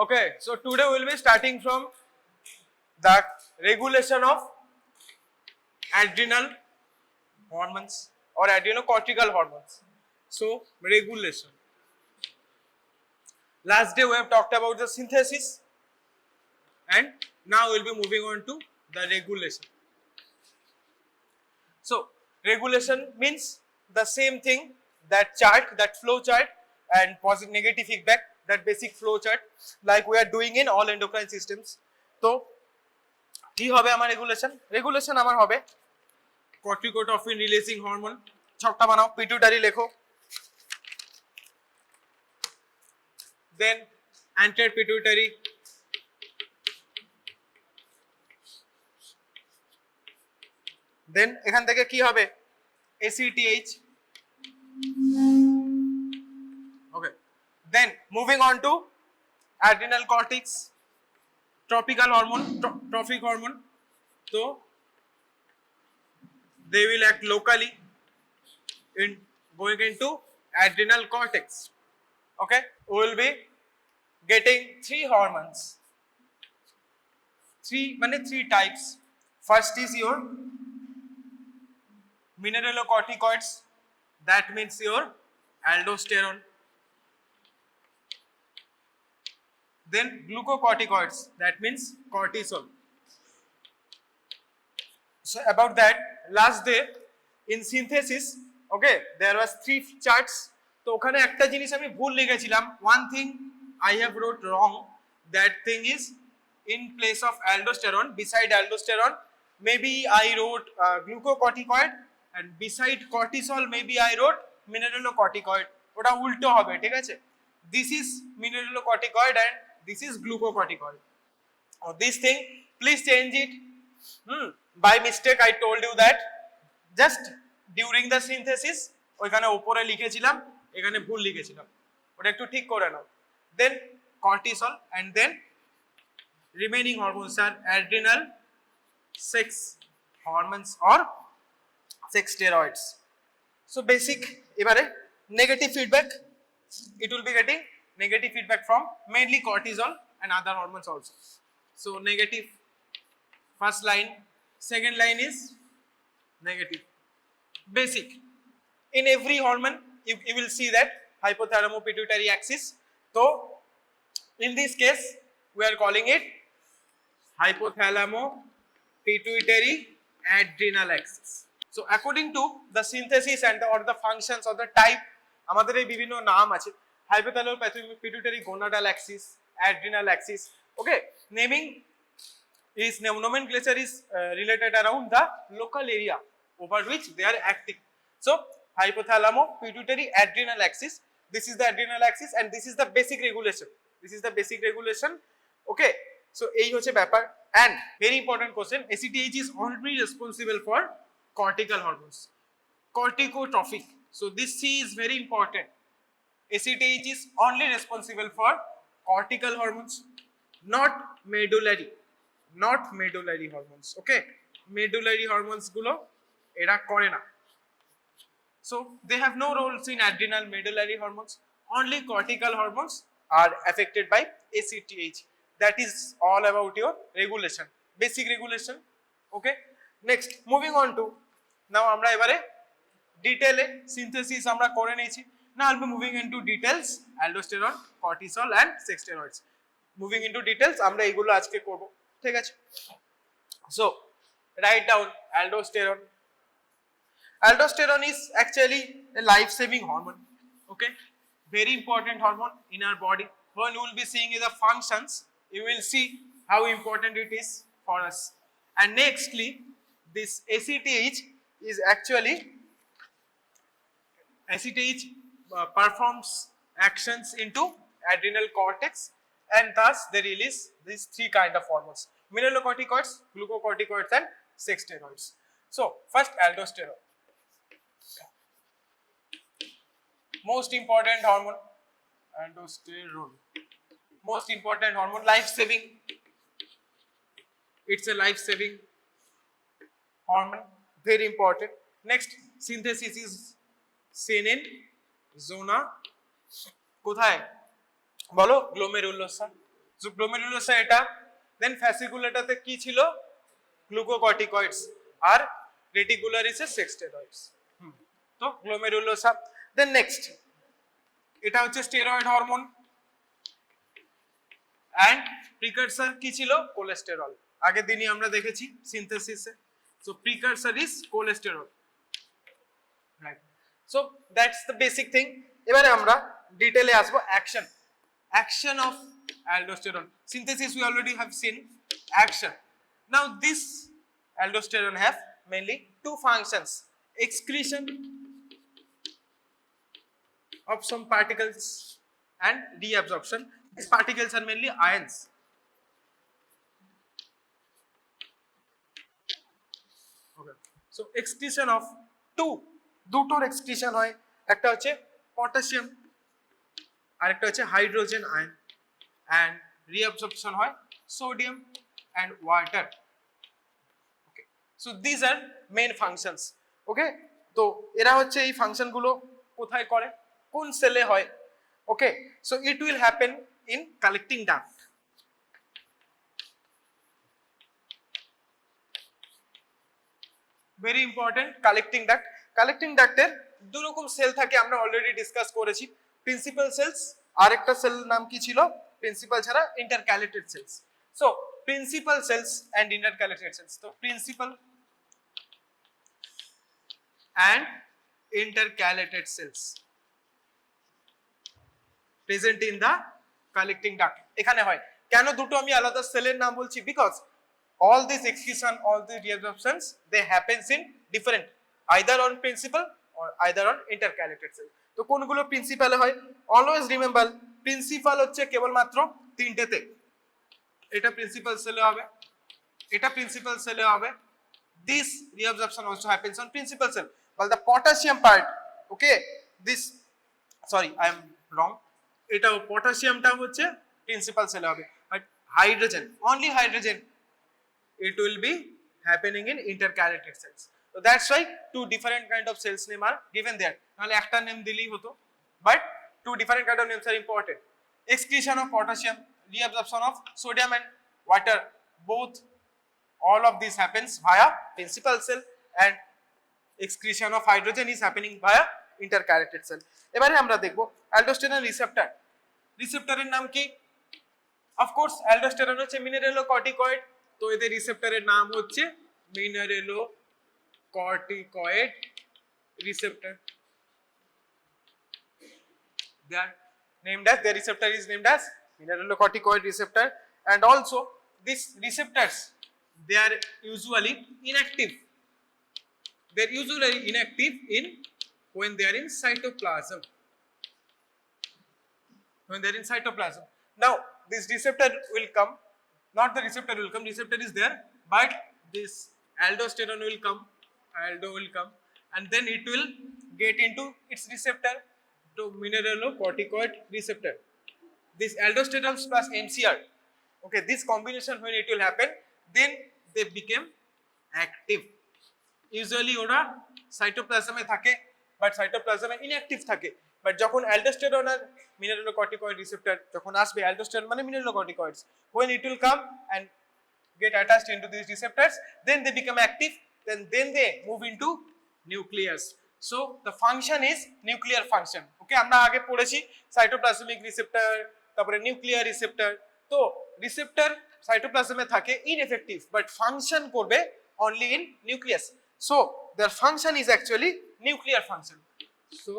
Okay, so today we will be starting from the regulation of adrenal hormones or adrenocortical hormones. So regulation. Last day we have talked about the synthesis, and now we will be moving on to the regulation. So regulation means the same thing, that chart, that flow chart and positive negative feedback, that basic flow chart like we are doing in all endocrine systems. So কি হবে আমার regulation? Regulation আমার হবে কর্টিকোট্রফিন releasing hormone, ছকটা বানাও, pituitary লেখো, দেন অ্যান্টার pituitary, দেন এখান থেকে কি হবে ACTH. Okay, then moving on to adrenal cortex, tropical hormone, trophic hormone. So they will act locally in going into adrenal cortex. Okay, we will be getting three hormones, three types. First is your mineralocorticoids, that means your aldosterone. Then glucocorticoids, that means cortisol. So about that, last day in synthesis, okay, there was three charts. তো ওখানে একটা জিনিস আমি ভুল লিখেছিলাম, one thing I have wrote wrong. That thing is, in place of aldosterone, beside aldosterone, maybe I wrote glucocorticoid, and beside cortisol maybe I wrote mineralocorticoid. ওটা উল্টো হবে, ঠিক আছে? This is mineralocorticoid and this is glucocorticoid. This thing, please change it. By mistake I told you that just during the synthesis ওইখানে উপরে লিখেছিলাম, এখানে ভুল লিখেছিলাম, ওটা একটু ঠিক করে নাও. Then cortisol, and then remaining hormones are adrenal, sex hormones or sex steroids. So basic, এবারে negative feedback, it will be getting negative feedback from mainly cortisol and other hormones also. So negative, first line, second line is negative. Basic, in every hormone you will see that hypothalamo pituitary axis. So in this case we are calling it hypothalamo pituitary adrenal axis. So according to the synthesis and or the functions or the type, আমাদের এই বিভিন্ন নাম আছে, hypothalamo pituitary gonadal axis, adrenal axis. Okay, naming is nomenclature is related around the local area over which they are acting. So hypothalamo pituitary adrenal axis, this is the adrenal axis and this is the basic regulation. This is the basic regulation. Okay, so এই হচ্ছে ব্যাপার. And very important question, ACTH is only responsible for cortical hormones, corticotrophic. So this C is very important. ACTH is only responsible for cortical hormones, not medullary hormones. Okay, medullary hormones গুলো এরা করে না. So they have no roles in adrenal medullary hormones. Only cortical hormones are affected by ACTH. That is all about your regulation, basic regulation. Okay, next moving on to, now আমরা এবারে ডিটেইলে synthesis আমরা করে নিয়েছি. Now I'll be moving into details, aldosterone, cortisol and sex steroids. Moving into details, আমরা এগুলো আজকে করব, ঠিক আছে? So write down aldosterone. Aldosterone is actually a life-saving hormone. Okay, very important hormone in our body. When you will be seeing the functions, you will see how important it is for us. And nextly, this ACTH is actually performs actions into adrenal cortex, and thus they release these three kind of hormones: mineralocorticoids, glucocorticoids and sex steroids. So first, aldosterone, most important hormone. Aldosterone, most important hormone, life saving. It's a life saving hormone, very important. Next, synthesis is সেনেন, জোনা, কোথায় বলো, গ্লোমেরুলোসা. So গ্লোমেরুলোসা এটা, দেন ফ্যাসিকুলাটাতে কি ছিল, glucocorticoids, আর রেটিকুলারিসে sex steroids. তো গ্লোমেরুলোসা। দেন next এটা হচ্ছে steroid hormone, and প্রিকারসর কি ছিল, কোলেস্টেরল। আগের দিনই আমরা দেখেছি সিনথেসিসে। So precursor is cholesterol, right. So that's the basic thing. এবারে আমরা ডিটেইলে আসবো action of aldosterone synthesis. We already have seen action. Now this aldosterone have mainly two functions: excretion of some particles and reabsorption. These particles are mainly ions. Okay, so excretion of দুটোর excretion হয়, একটা হচ্ছে potassium আর একটা হচ্ছে hydrogen ion, and reabsorption হয় sodium and water. Okay, so these are main functions. Okay, তো এরা হচ্ছে এই ফাংশন গুলো কোথায় করে, কোন সেলে হয়। Okay, so it will happen in collecting duct. Very important, collecting duct. Collecting duct এর দু রকম সেল থাকে, আমরা অলরেডি ডিসকাস করেছি। প্রিন্সিপাল সেলস, আর একটা সেল নাম কি ছিল, প্রিন্সিপাল ছাড়া intercalated cells. So principal cells and intercalated cells, তো principal and intercalated cells present in the collecting duct এখানে হয়। কেন দুটো আমি আলাদা সেলের নাম বলছি, because all this excretion, all the reabsorptions, they happens in different, either on principal or either on intercalated cell. তো কোনগুলো প্রিন্সিপালে হয়, অলওয়েজ রিমেম্বার প্রিন্সিপাল হচ্ছে কেবলমাত্র তিনটেতে, এটা প্রিন্সিপাল সেলে হবে, এটা প্রিন্সিপাল সেলে হবে। This reabsorption also happens on principal cell, while the potassium part, okay, this, sorry I am wrong, এটা পটাশিয়ামটা হচ্ছে প্রিন্সিপাল সেলে হবে, but hydrogen, only hydrogen, it will be happening in intercalated cells. So that's why two different kind of cells name are given there. নাহলে একটা name দিলেই হতো, but two different kind of names are important. Excretion of potassium, reabsorption of sodium and water, both, all of this happens via principal cell, and excretion of hydrogen is happening via intercalated cell. এবারে আমরা দেখব aldosterone receptor. রিসেপ্টরের নাম কি? Of course aldosterone হচ্ছে mineralocorticoid, তো এদের রিসেপ্টরের নাম হচ্ছে mineralocorticoid receptor. They are named as, their receptor is named as mineralocorticoid receptor, and also these receptors, they are usually inactive. They are usually inactive in when they are in cytoplasm. When they are in cytoplasm. Now this receptor will come, not the receptor will come, receptor is there, but this aldosterone will come, aldo will come, and then it will get into its receptor, to mineralocorticoid receptor. This aldosterone plus MCR, okay, this combination when it will happen, then they become active. Usually ওরা সাইটোপ্লাজমে থাকে, but সাইটোপ্লাজমে inactive থাকে। But যখন aldosterone আর mineralocorticoid receptor যখন আসবে, aldosterone মানে মিনারেলোকর্টিকয়েডস, when it will come and get attached into these receptors, then they become active, then they move into nucleus. So the function is nuclear function. Okay, আমরা আগে পড়েছি cytoplasmic receptor, তারপরে nuclear receptor. তো receptor সাইটোপ্লাজমে থাকে ineffective, but function করবে only in nucleus. So their function is actually nuclear function. So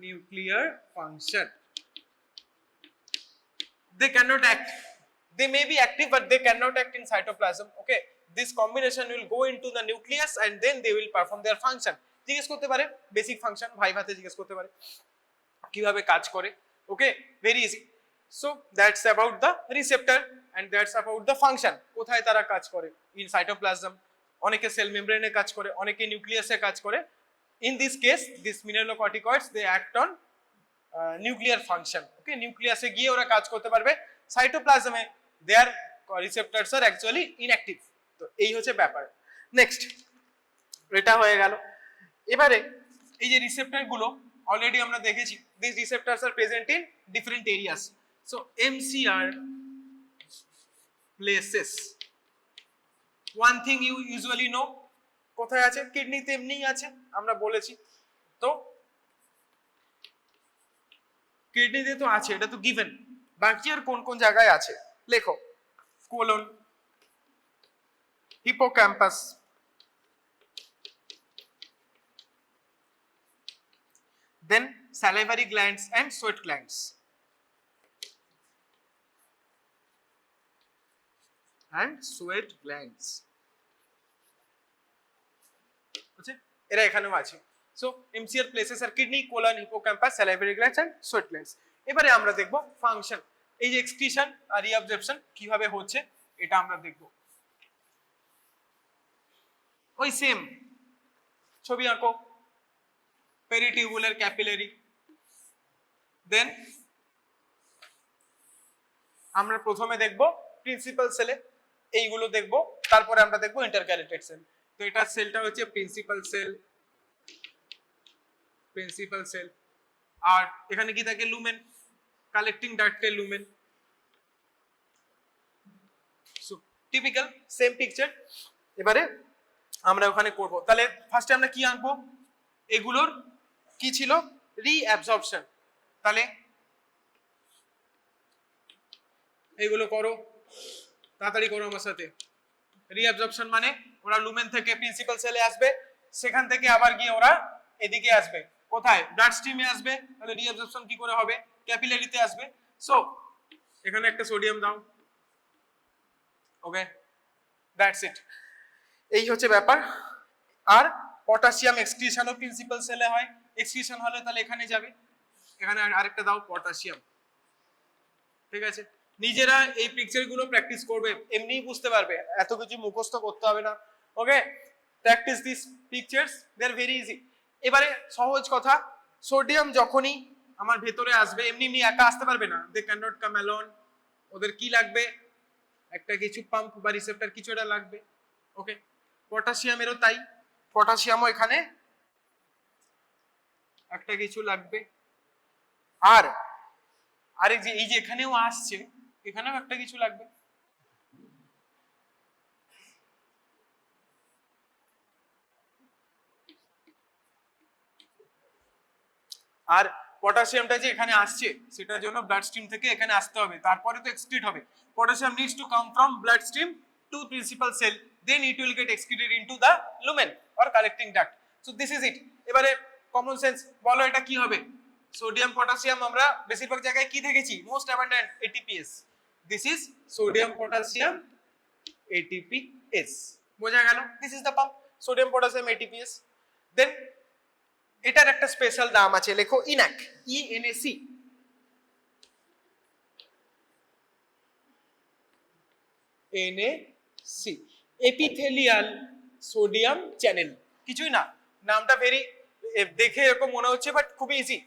nuclear function, they cannot act, they may be active but they cannot act in cytoplasm. Okay, this combination will go into the nucleus and then they will perform their function. জিজ্ঞেস করতে পারে basic function, ভাইভাতে জিজ্ঞেস করতে পারে কিভাবে কাজ করে। Okay, very easy. So that's about the receptor and that's about the function, কোথায় তারা কাজ করে, ইন সাইটোপ্লাজম, অনেকে সেল মেমব্রেনে কাজ করে, অনেকে নিউক্লিয়াসে কাজ করে। In this case, these mineralocorticoids, they act on nuclear function. Okay, নিউক্লিয়াসে গিয়ে ওরা কাজ করতে পারবে, সাইটোপ্লাজমে their receptors are actually inactive. তো এই হচ্ছে ব্যাপার। নেক্সট, এটা হয়ে গেল। এবারে এই যে রিসেপ্টর গুলো অলরেডি আমরা দেখেছি, these receptors are present in different areas. So MCR places, one thing you usually know, কোথায় আছে? কিডনিতে এমনিই আছে, আমরা বলেছি। তো কিডনিতে তো আছে, এটা তো গিভেন। বাকি আর কোন কোন জায়গায় আছে লেখো। Colon, hippocampus, then salivary glands and sweat glands, বুঝছে? এরা এখানেও আছে। So MCR places are kidney, colon, hippocampus, salivary glands and sweat glands. এবারে আমরা দেখব ফাংশন, এই যে এক্সক্রিশন আর রিঅ্যাবজর্পশন কিভাবে হচ্ছে এটা আমরা দেখব। ওই সেম ছবি আঁকো, পেরিটিউবুলার ক্যাপিলারি, দেন আমরা প্রথমে দেখব প্রিন্সিপাল সেলে, এইগুলো দেখব, তারপরে আমরা দেখব ইন্টারক্যালেটেড সেল। তো এটা সেলটা হচ্ছে প্রিন্সিপাল সেল, আর এখানে কি থাকে? লুমেন, কালেক্টিং ডাক্টের lumen. So typical same picture. এবারে আমরা ওখানে করব। তাহলে ফার্স্টে আমরা কি আঁকবো? এগুলোর কি ছিল? রিঅ্যাবজর্পশন। তাহলে এইগুলো করো, তাড়াতাড়ি করো আমার সাথে। রিঅ্যাবজর্পশন মানে ওরা লুমেন থেকে প্রিন্সিপাল সেলে আসবে, সেখান থেকে আবার গিয়ে ওরা এদিকে আসবে, কোথায়? ব্লাড স্ট্রিমে আসবে। তাহলে রিঅ্যাবজর্পশন কি করে হবে? ক্যাপিলারিতে আসবে। সো এখানে একটা সোডিয়াম দাও, ওকে, দ্যাটস ইট। এই হচ্ছে ব্যাপার। আর পটাশিয়াম এক্সক্রিশনও প্রিন্সিপাল সেলে হয়, এক্সক্রিশন হলে তাহলে এখানে যাবে, এখানে আরেকটা দাও পটাশিয়াম। ঠিক আছে, নিজেরা এই পিকচারগুলো প্র্যাকটিস করবে, এমনিই বুঝতে পারবে, এত কিছু মুখস্থ করতে হবে না। Okay, practice this pictures, they are very easy. এবারে সহজ কথা, সোডিয়াম যখনই আমার ভেতরে আসবে, এমনি এমনি একা আসতে পারবে না, they can not come alone. ওদের কি লাগবে? একটা কিছু পাম্প বা রিসেপ্টর কিছু একটা লাগবে। ওকে, পটাশিয়ামেরও তাই, পটাশিয়ামও এখানে একটা কিছু লাগবে। আর আরেক যে এই যে এখানেও আসছে, এখানেও একটা কিছু লাগবে। আর পটাশিয়ামটা যে এখানে আসছে, সেটার জন্য ব্লাড স্ট্রিম থেকে এখানে আসতে হবে, তারপরে তো এক্সক্রিট হবে। Potassium needs to come from blood stream to principal cell, then it will get excreted into the lumen or collecting duct. So this is it. এবারে কমন সেন্স বলো, এটা কি হবে? সোডিয়াম পটাশিয়াম আমরা বেশিরভাগ জায়গায় কি দেখেছি? Most abundant ATPase. This is sodium potassium ATPase, বোঝা গেল? This is the pump, sodium potassium ATPase। দেন এটার একটা স্পেশাল নাম আছে, লেখো Inak, ENAC। Epithelial sodium channel, কিছুই না, নামটা ভেরি দেখে এরকম মনে হচ্ছে, বাট খুব ইজি।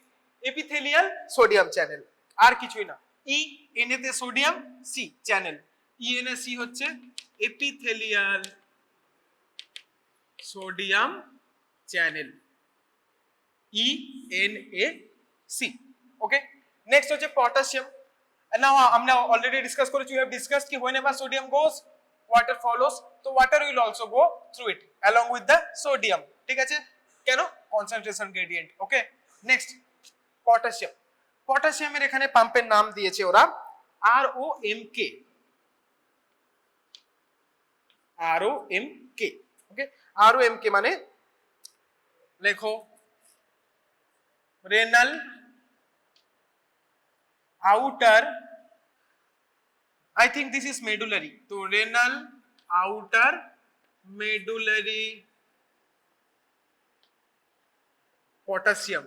এপিথেলিয়াল সোডিয়াম চ্যানেল, আর কিছুই না। ENA তে সোডিয়াম, C চ্যানেল, ENAC হচ্ছে এপিথেলিয়াল সোডিয়াম চ্যানেল, ENAC। ওকে, নেক্সট হচ্ছে পটাশিয়াম। নাও আমরা অলরেডি ডিসকাস করেছি, উই হ্যাভ ডিসকাসড কি whenever sodium goes water follows, তো water will also go through it along with the sodium। ঠিক আছে, কেন? Concentration gradient. Okay, next potassium. পটাশিয়ামের এখানে পাম্পের নাম দিয়েছে ওরা ROMK, ROMK। ওকে, ROMK মানে লেখো renal outer, I think this is medullary, so renal outer medullary potassium,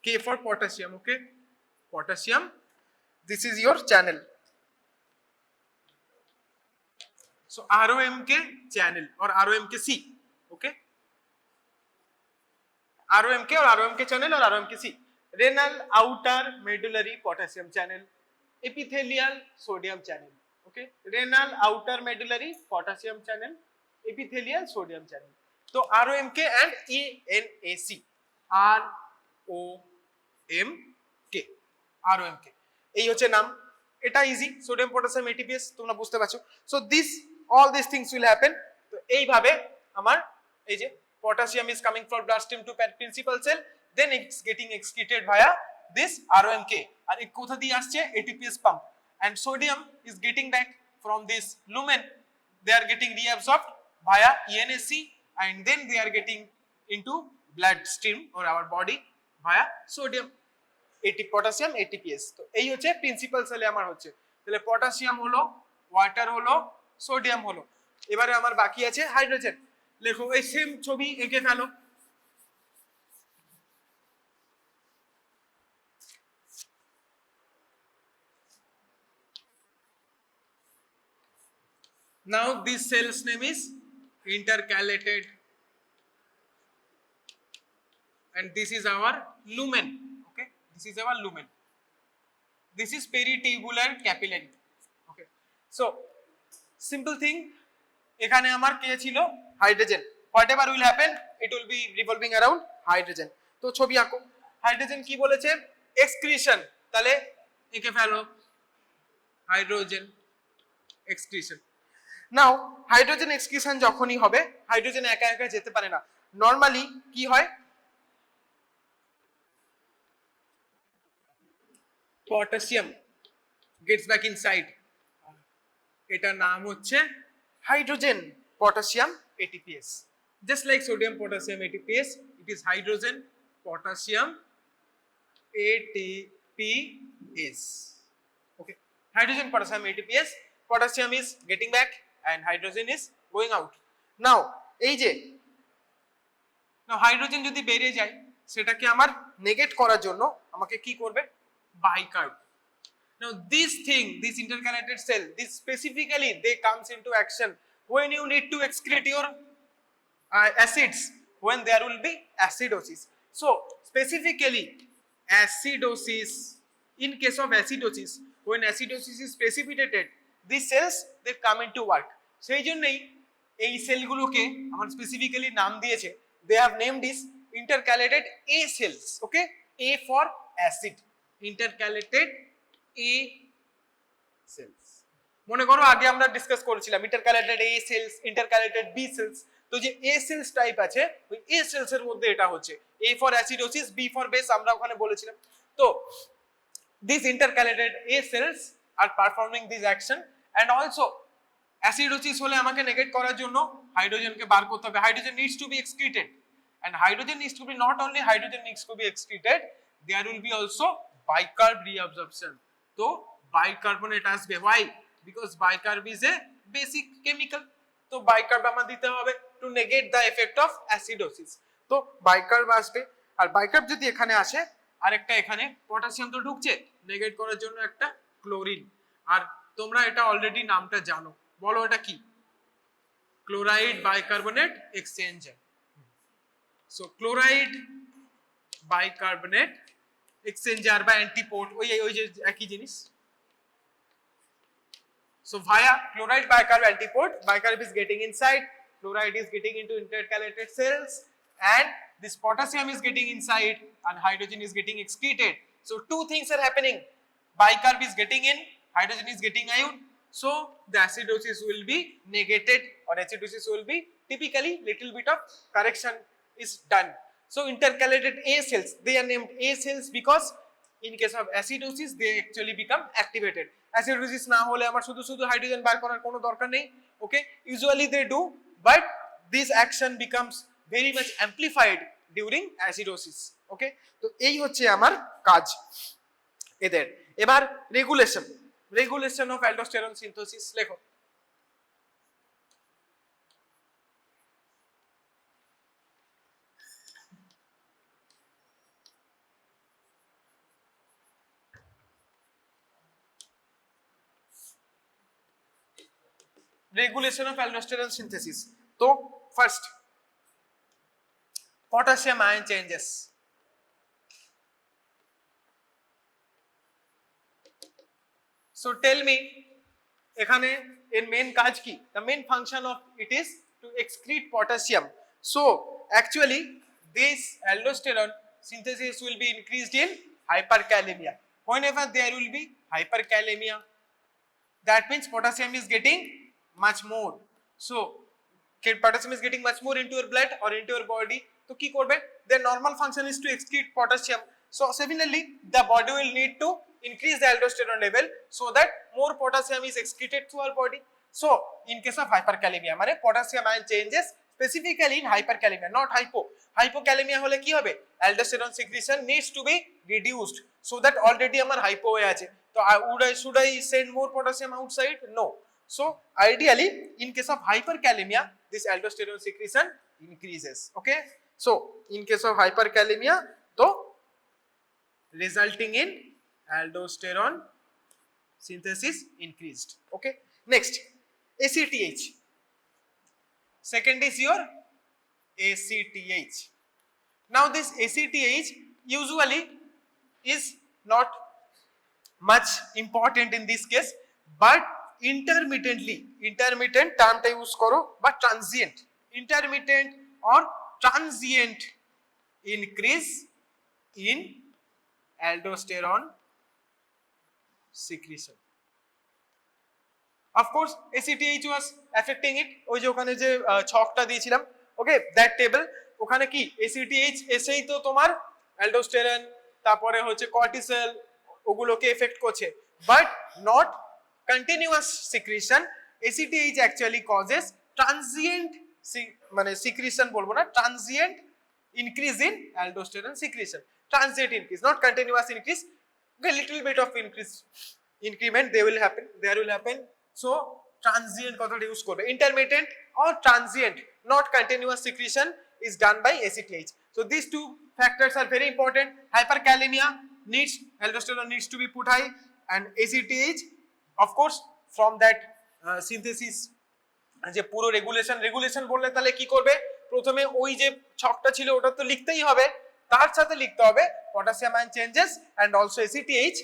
K for potassium. Okay, potassium, this is your channel. So ROMK channel or ROMKC. Okay, ROMK or ROMK channel or ROMKC, renal outer medullary potassium channel, epithelial sodium channel. Okay, renal outer medullary potassium channel, epithelial sodium channel. So ROMK and ENAC, ROMK, ROMK. এই হচ্ছে নাম, এটা easy, sodium potassium ATPase, তোমরা বুঝতে পারছো। So all this things will happen. তো এইভাবে আমার এই যে potassium is coming from bloodstream to principal cell, then it's getting excreted via this ROMK, আর এই কোথা দিয়ে আসছে, ATPase pump, and sodium is getting back from this lumen, they are getting reabsorbed via ENSC, and then they are getting into bloodstream or our body via sodium, potassium ATPase। তো এই হচ্ছে principal সেলে আমার হচ্ছে, তাহলে potassium হলো, water হলো, sodium হলো, এবারে আমার বাকি আছে হাইড্রোজেন। লেখো এই সেম ছবি এঁকে ফেলো। Now this cell's name is intercalated, and this is our lumen. Okay, this is our lumen. This is peritubular capillary. Okay, so simple thing, এখানে আমার কে ছিল, hydrogen. whatever will happen, it will be revolving around hydrogen। তো ছবি আঁকো। Hydrogen কি বলেছে, excretion, তাহলে এঁকে ফেলো হাইড্রোজেন এক্সক্রিশন। নাও হাইড্রোজেন এক্সক্রিশন যখনই হবে, হাইড্রোজেন একা একা যেতে পারে না, নরমালি কি হয়, পটাশিয়াম গেটস ব্যাক ইনসাইড, এটার নাম হচ্ছে hydrogen potassium ATPase, just like sodium potassium ATPase, it is hydrogen potassium ATPase। okay, hydrogen potassium ATPase, potassium is getting back and hydrogen is going out। now এই যে hydrogen যদি বেরিয়ে যায়, সেটাকে আমার নেগেট করার জন্য আমাকে কি করবে, bicarb। now this thing, this intercalated cell, this specifically they comes into action when you need to excrete your acids, when there will be acidosis। so specifically acidosis, in case of acidosis, when acidosis is precipitated, these cells they come into work। সেই জন্যই এই সেলগুলোকে আমার specifically নাম দিয়েছে, they have named this intercalated A cells। okay, A for acid, intercalated A cells। মনে করো আগে আমরা ডিসকাস করেছিলাম intercalated A cells, intercalated B cells। তো যে A cells টাইপ আছে, ওই A cells এর মধ্যে এটা হচ্ছে A for acidosis, B for base, আমরা ওখানে বলেছিলাম। তো these intercalated A cells are performing this action, and also acidosis হলে আমাকে নেগেট করার জন্য হাইড্রোজেনকে বার করতে হবে, hydrogen needs to be excreted, and hydrogen needs to be, not only hydrogen needs to be excreted, there will be also bicarb reabsorption। তো bicarbonate আসবে, why, because bicarb is a basic chemical। তো bicarb আমার দিতে হবে to negate the effect of acidosis। তো bicarb আসবে, আর bicarb যদি এখানে আসে, আরেকটা এখানে পটাশিয়াম তো ঢুকছে, নেগেট করার জন্য একটা ক্লোরিন, আর তোমরা এটা অলরেডি নামটা জানো, বলো এটা কি, chloride bicarbonate exchanger. So chloride bicarbonate exchanger বা অ্যান্টিপোর্ট, ওই যে একই জিনিস। So via chloride bicarb antiport, bicarb is getting inside, chloride is getting into intercalated cells, and this potassium is getting inside, and hydrogen is getting excreted। So two things are happening, bicarb is getting in, hydrogen is getting out, so the acidosis will be negated, or acidosis will be, typically little bit of correction is done। So intercalated A cells, they are named A cells because in case of acidosis they actually become activated। acidosis না হলে আমার শুধু শুধু hydrogen বার করার কোনো দরকার নেই। okay, usually they do, but this action becomes very much amplified during acidosis। okay, তো এই হচ্ছে আমার কাজ এদের। এবার রেগুলেশন অফ অ্যালডোস্টেরন সিনথেসিস লেখো। regulation of aldosterone synthesis। তো first potassium ion changes। so tell me এখানে এর মেন কাজ কি, the main function of it is to excrete potassium। so actually this aldosterone synthesis will be increased in hyperkalemia। whenever there will be hyperkalemia. That means potassium is getting much more. So potassium is getting much more into your blood or into your body. So ki korbe, their normal function is to excrete potassium. So similarly the body will need to increase the aldosterone level so that more potassium is excreted through our body. So in case of hyperkalemia মানে potassium ion changes specifically in hyperkalemia, not hypokalemia হলে কি হবে, aldosterone secretion needs to be reduced so that already আমার hypo হয়ে আছে, তো should I send more potassium outside? No. So ideally in case of hyperkalemia this aldosterone secretion increases. Okay, so in case of hyperkalemia so resulting in aldosterone synthesis increased. Okay, next ACTH. Second is your ACTH. Now this ACTH usually is not much important in this case, but intermittent term ta use karo, but transient, intermittent or transient increase in aldosterone secretion. Of course ACTH was affecting it, ওই যে ওখানে যে ছকটা দিয়েছিলাম, okay that table, ওখানে কি ACTH এসেই তো তোমার অ্যালডোস্টেরন তারপরে হচ্ছে কর্টিসল ওগুলোকে এফেক্ট করছে, but not continuous secretion. ACTH actually causes transient মানে সিক্রিশন বলবো না, transient increase in aldosterone secretion, transient increase, not continuous increase. Okay, little bit of increment there will happen. So transient কথাটা use করবে, intermittent or transient not continuous secretion is done by ACTH. So these two factors are very important. Hyperkalemia needs aldosterone needs to be put high, and ACTH of course from that synthesis যে পুরো regulation বললে তাহলে কি করবে, প্রথমে ওই যে ছকটা ছিল ওটা তো লিখতেই হবে, তার সাথে লিখতে হবে potassium ion changes and also ACTH.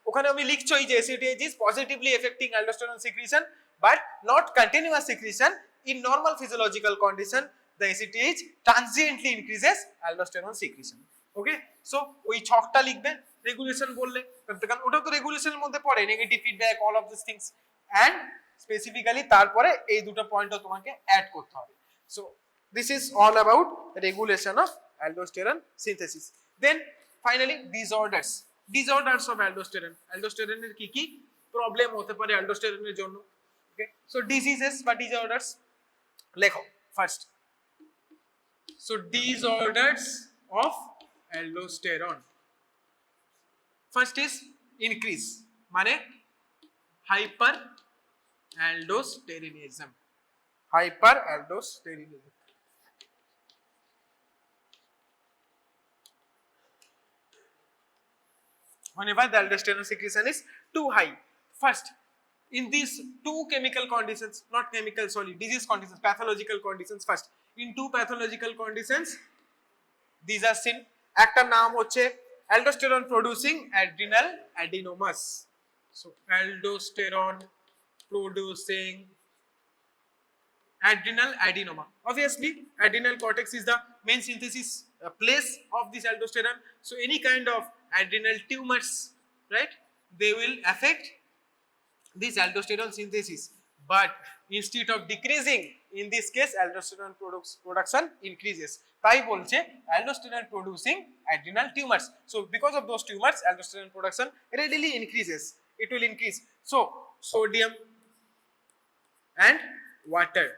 ওখানে আমি লিখছই যে ACTH is positively affecting aldosterone secretion but not continuous secretion. In normal physiological condition the ACTH transiently increases aldosterone secretion. Okay, so ওই ছকটা লিখবে রেগুলেশন বললে, কারণ ওটা তো রেগুলেশনের মধ্যে পড়ে, negative feedback all of this things, and specifically তারপরে এই দুটো পয়েন্টও তোমাকে অ্যাড করতে হবে. So this is all about regulation of aldosterone synthesis. Then finally disorders of aldosterone. aldosterone এর কি কি প্রবলেম হতে পারে aldosterone এর জন্য. Okay, so diseases বা disorders লেখো first. So disorders of aldosterone. First is increase মানে hyperaldosteronism. Whenever the aldosterone secretion is too high. First, in these two chemical conditions, not chemical, sorry, disease conditions, pathological conditions. First, in two pathological conditions, these are seen. একটা নাম হচ্ছে aldosterone producing adrenal adenomas. So aldosterone producing adrenal adenoma. Obviously adrenal cortex is the main synthesis place of this aldosterone. So any kind of adrenal tumors, right, they will affect this aldosterone synthesis, but instead of decreasing, in this case aldosterone production increases. তাই বলছে aldosterone producing adrenal tumors. So because of those tumors aldosterone production readily increases, it will increase. So sodium and water,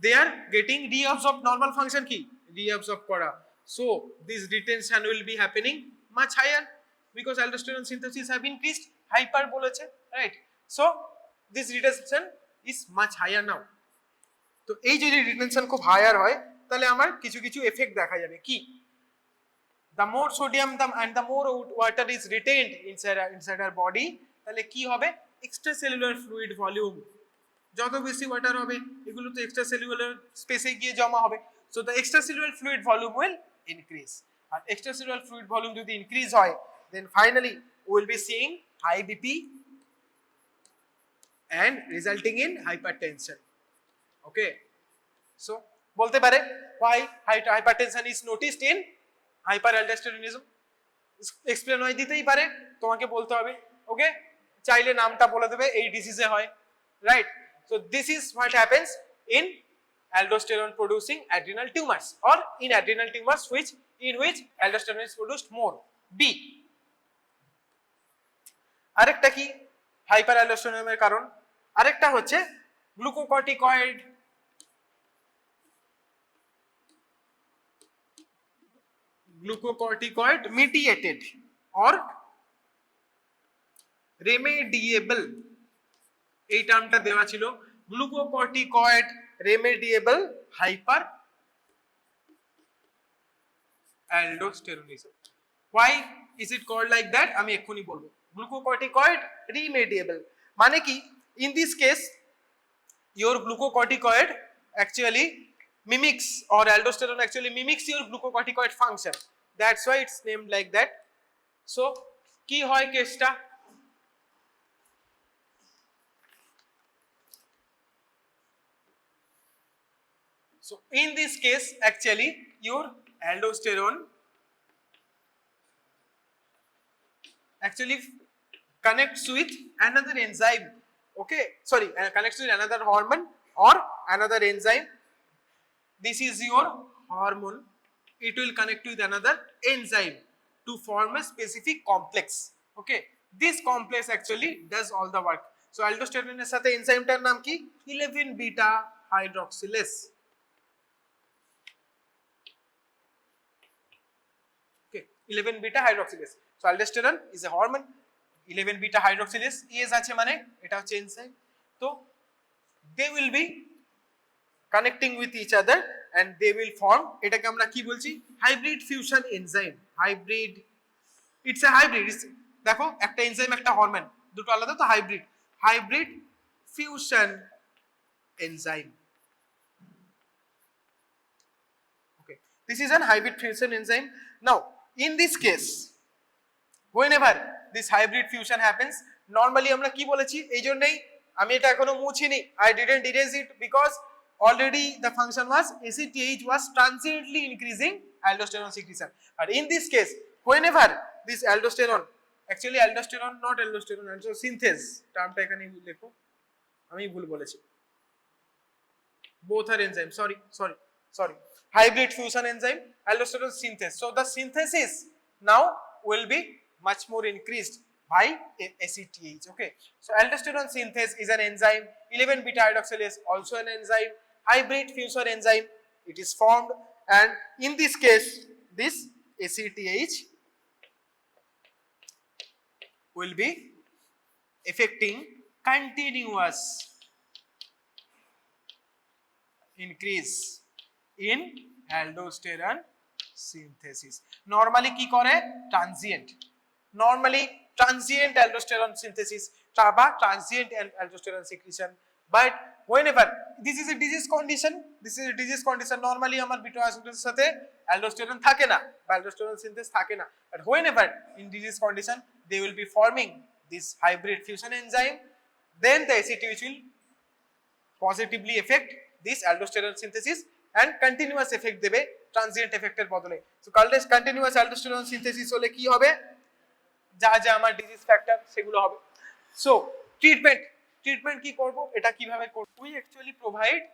they are getting reabsorbed, normal function কি reabsorbed করা, so this retention will be happening much higher because aldosterone synthesis have increased, hyper বলেছে, right? So this retention is much higher now. তো এই যদি retention খুব higher হয় তাহলে আমার কিছু কিছু এফেক্ট দেখা যাবে কি, the more sodium and the more water is retained inside our body, তাহলে কি হবে, extracellular fluid volume, যত বেশি ওয়াটার হবে এগুলো তো extracellular স্পেসে গিয়ে জমা হবে, so the extracellular fluid volume will increase. R extracellular fluid volume যদি increase হয় then finally we will be seeing high BP and resulting in hypertension. Okay, so বলতে পারে why hypertension is noticed in hyperaldosteronism, explain হয় দিতেই পারে, তোমাকে বলতে হবে ওকে, চাইলে নামটা বলে দেবে এই ডিজিজে হয়, right? So this is what happens in aldosterone producing adrenal tumors or in adrenal tumors in which aldosterone is produced more. B, আরেকটা কি হাইপার অ্যালডোস্টেরনের কারণ, আরেকটা হচ্ছে গ্লুকোকর্টিকয়েড mediated or remediable, এই টার্মটা দেওয়া ছিল, glucocorticoid remediable hyper aldosteronism. Why is it called like that? আমি এক্ষুনি বলবো। গ্লুকোকর্টিকয়েড remediable মানে কি, in this case your glucocorticoid actually mimics, or aldosterone actually mimics your glucocorticoid function, that's why it's named like that. So কি হয় কেসটা, so in this case actually your aldosterone actually connects with another enzyme, okay, sorry, connects with another hormone or another enzyme. This is your hormone, it will connect with another enzyme to form a specific complex, okay, this complex actually does all the work. So aldosterone এর সাথে এনজাইমটার নাম কি, 11 beta hydroxylase, okay, 11 beta hydroxylase. So aldosterone is a hormone, 11 beta hydroxylase is আছে মানে এটা হচ্ছে enzyme, তো they will be connecting with each other and they will form, এটাকে আমরা কি বলছি, hybrid fusion enzyme, hybrid, it's a hybrid, দেখো একটা এনজাইম একটা হরমোন দুটো আলাদা, তো hybrid fusion enzyme, okay, this is an hybrid fusion enzyme. Now in this case whenever this hybrid fusion happens, normally আমরা কি বলেছি, এই জন্যই আমি এটা এখনো মুছিনি, I didn't erase it because already the function was ACTH was transiently increasing aldosterone secretion. But in this case, whenever this aldosterone, actually aldosterone not aldosterone, aldosterone synthase টার্মটা এখানে লেখো, আমি ভুল বলেছি, both are enzyme, sorry, hybrid fusion enzyme, aldosterone synthase. So the synthesis now will be much more increased by ACTH, okay. So aldosterone synthase is an enzyme, 11 beta hydroxylase also an enzyme, hybrid fusion enzyme, it is formed, and in this case this ACTH will be affecting continuous increase in aldosterone synthesis. Normally কি করে, transient aldosterone synthesis বা transient aldosterone secretion, but whenever this is a disease condition, normally আমার beta অ্যাসিডের সাথে aldosterone থাকে না বা aldosterone synthase থাকে না, but whenever in disease condition they will be forming this hybrid fusion enzyme, then the ACTH will positively affect this aldosterone synthesis and continuous effect দেবে transient effect এর বদলে. So continuous aldosterone synthesis হলে কি হবে, যা যা আমার disease factor সেগুলো হবে। সো ট্রিটমেন্ট কি করব, এটা কিভাবে করব, we actually provide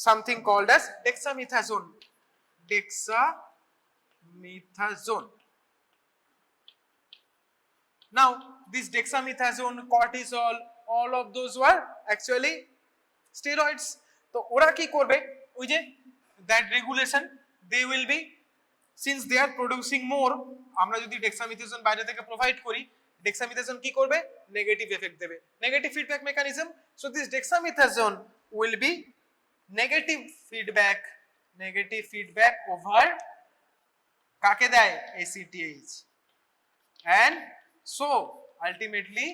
something called as dexamethasone. Now this dexamethasone, cortisol, all of those were actually steroids. তো ওরা কি করবে, ওই যে that regulation they will be, since they are producing more, আমরা যদি ডেক্সামিথাজোন বাইরে থেকে প্রোভাইড করি, ডেক্সামিথাজোন কি করবে, নেগেটিভ এফেক্ট দেবে, negative feedback mechanism. So this dexamethasone will be negative feedback over কাকে দেয়, ACTH, and so ultimately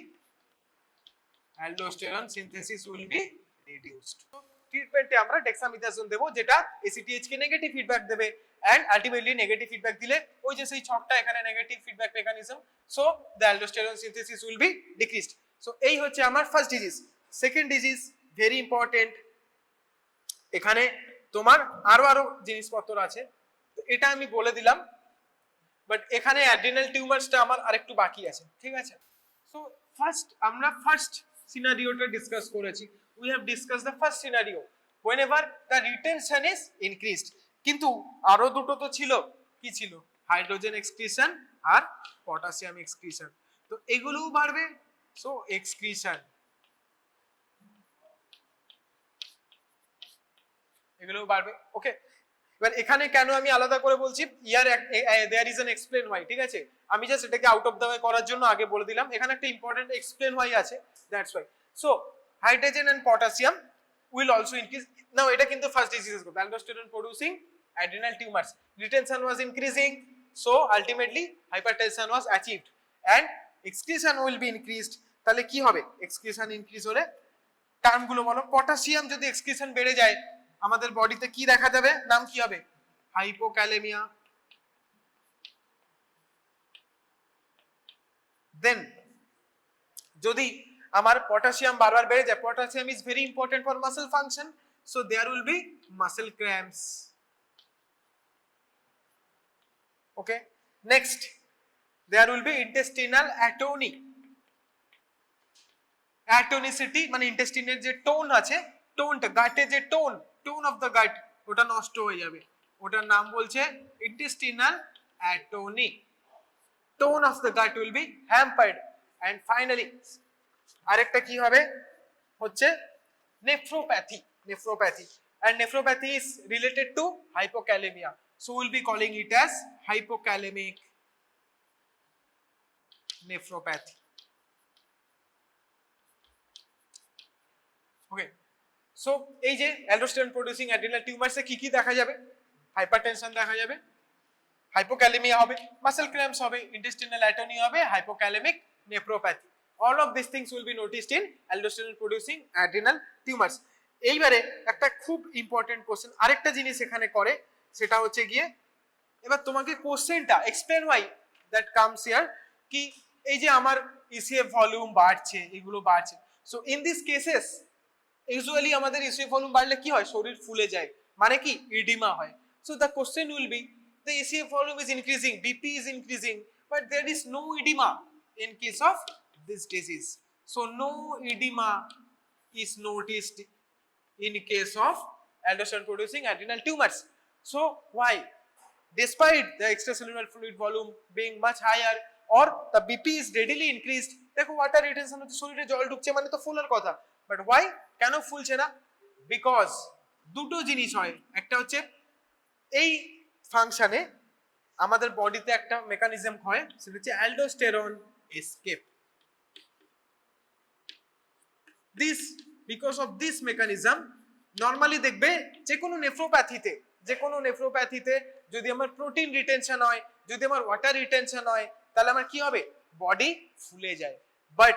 aldosterone synthesis will be reduced. ট্রিটমেন্টে আমরা ডেক্সামিথাজোন দেব যেটা ACTH কে নেগেটিভ ফিডব্যাক দেবে and ultimately নেগেটিভ ফিডব্যাক দিলে ওই যে সেই ছকটা এখানে negative feedback mechanism, so the aldosterone synthesis will be decreased. So এই হচ্ছে আমার first disease. Second disease very important, এখানে তোমার আরো জিনিসপত্র আছে, তো এটা আমি বলে দিলাম, বাট এখানে অ্যাড্রিনাল টিউমারসটা আমার আরেকটু বাকি আছে, ঠিক আছে। সো আমরা ফার্স্ট সিনারিওটা ডিসকাস করেছি। We have discuss the first scenario whenever the retention is increased, কিন্তু আরো দুটো তো ছিল, কি ছিল? হাইড্রোজেন এক্সক্রিশন আর পটাশিয়াম এক্সক্রিশন। তো এগুলোও বাড়বে, সো এক্সক্রিশন, এগুলোও বাড়বে। ওকে, এবার এখানে কেন আমি আলাদা করে বলছি, here there is an explain why, ঠিক আছে? আমি জাস্ট এটাকে আউট অফ দ্য ওয়ে করার জন্য আগে বলে দিলাম, এখানে একটা ইম্পর্টেন্ট এক্সপ্লেন হোয়াই আছে, that's why. So hydrogen and potassium will also increase. Now এটা কিন্তু first disease group, aldosterone producing adrenal tumors, retention was increasing, so ultimately hypertension was achieved and excretion will be increased. তাহলে কি হবে? Excretion increase হলে term গুলো বলো। Potassium যদি excretion বেড়ে যায় আমাদের বডিতে কি দেখা যাবে? নাম কি হবে? হাইপোক্যালেমিয়া। দেন যদি আমার পটাশিয়াম বারবার বেড়ে যায়, potassium is very important for muscle function, so there will be muscle cramps. Okay, next there will be intestinal atony. Atonicity মানে ইন্টেস্টিনের যে টোন আছে, টোনটা গাটে যে টোন অফ দ্য গাট ওটা নষ্ট হয়ে যাবে, ওটার নাম বলছে intestinal atony. Tone of the gut will be hampered. And finally আরেকটা কি হবে হচ্ছে nephropathy. and nephropathy is related to hypokalemia, so we'll be calling it as hypokalemic nephropathy. Okay, so এই যে aldosterone producing adrenal tumors এ কি কি দেখা যাবে? হাইপারটেনশন দেখা যাবে, হাইপোক্যালেমিয়া হবে, মাসল ক্র্যাম্পস হবে, ইন্টেস্টিনাল অ্যাটোনি হবে, hypokalaemic nephropathy. all of these things will be noticed in aldosterone producing adrenal tumors. এইবারে একটা খুব ইম্পর্টেন্ট কোশ্চেন আরেকটা জিনিস এখানে করে, সেটা হচ্ছে গিয়ে এবার তোমাকে কোশ্চেনটা explain why that comes here, কি এই যে আমার ইসিএফ ভলিউম বাড়ছে, এগুলো বাড়ছে, so in this cases usually আমাদের ইসিএফ ভলিউম বাড়লে কি হয়? শরীর ফুলে যায়, মানে কি ইডিমা হয়। So the question will be the ECF volume is increasing, BP is increasing, but there is no edema in case of this disease. So no edema is noticed in case of aldosterone producing adrenal tumors. So why? Despite the extracellular fluid volume being much higher or the BP is readily increased, দেখো water retention হচ্ছে, শরীরে জল ঢুকছে মানে তো fuller কথা, but why? কেন ফুলছে না? বিকজ দুটো জিনিস হয়, একটা হচ্ছে এই ফাংশনে আমাদের বডিতে একটা মেকানিজম হয়, সেটা হচ্ছে aldosterone escape. This because of this mechanism normally দেখবে যে কোনো নেফ্রোপ্যাথিতে যদি আমার প্রোটিন রিটেনশন হয়, যদি আমার ওয়াটার রিটেনশন হয়, তাহলে আমার কি হবে? বডি ফুলে যায়। বাট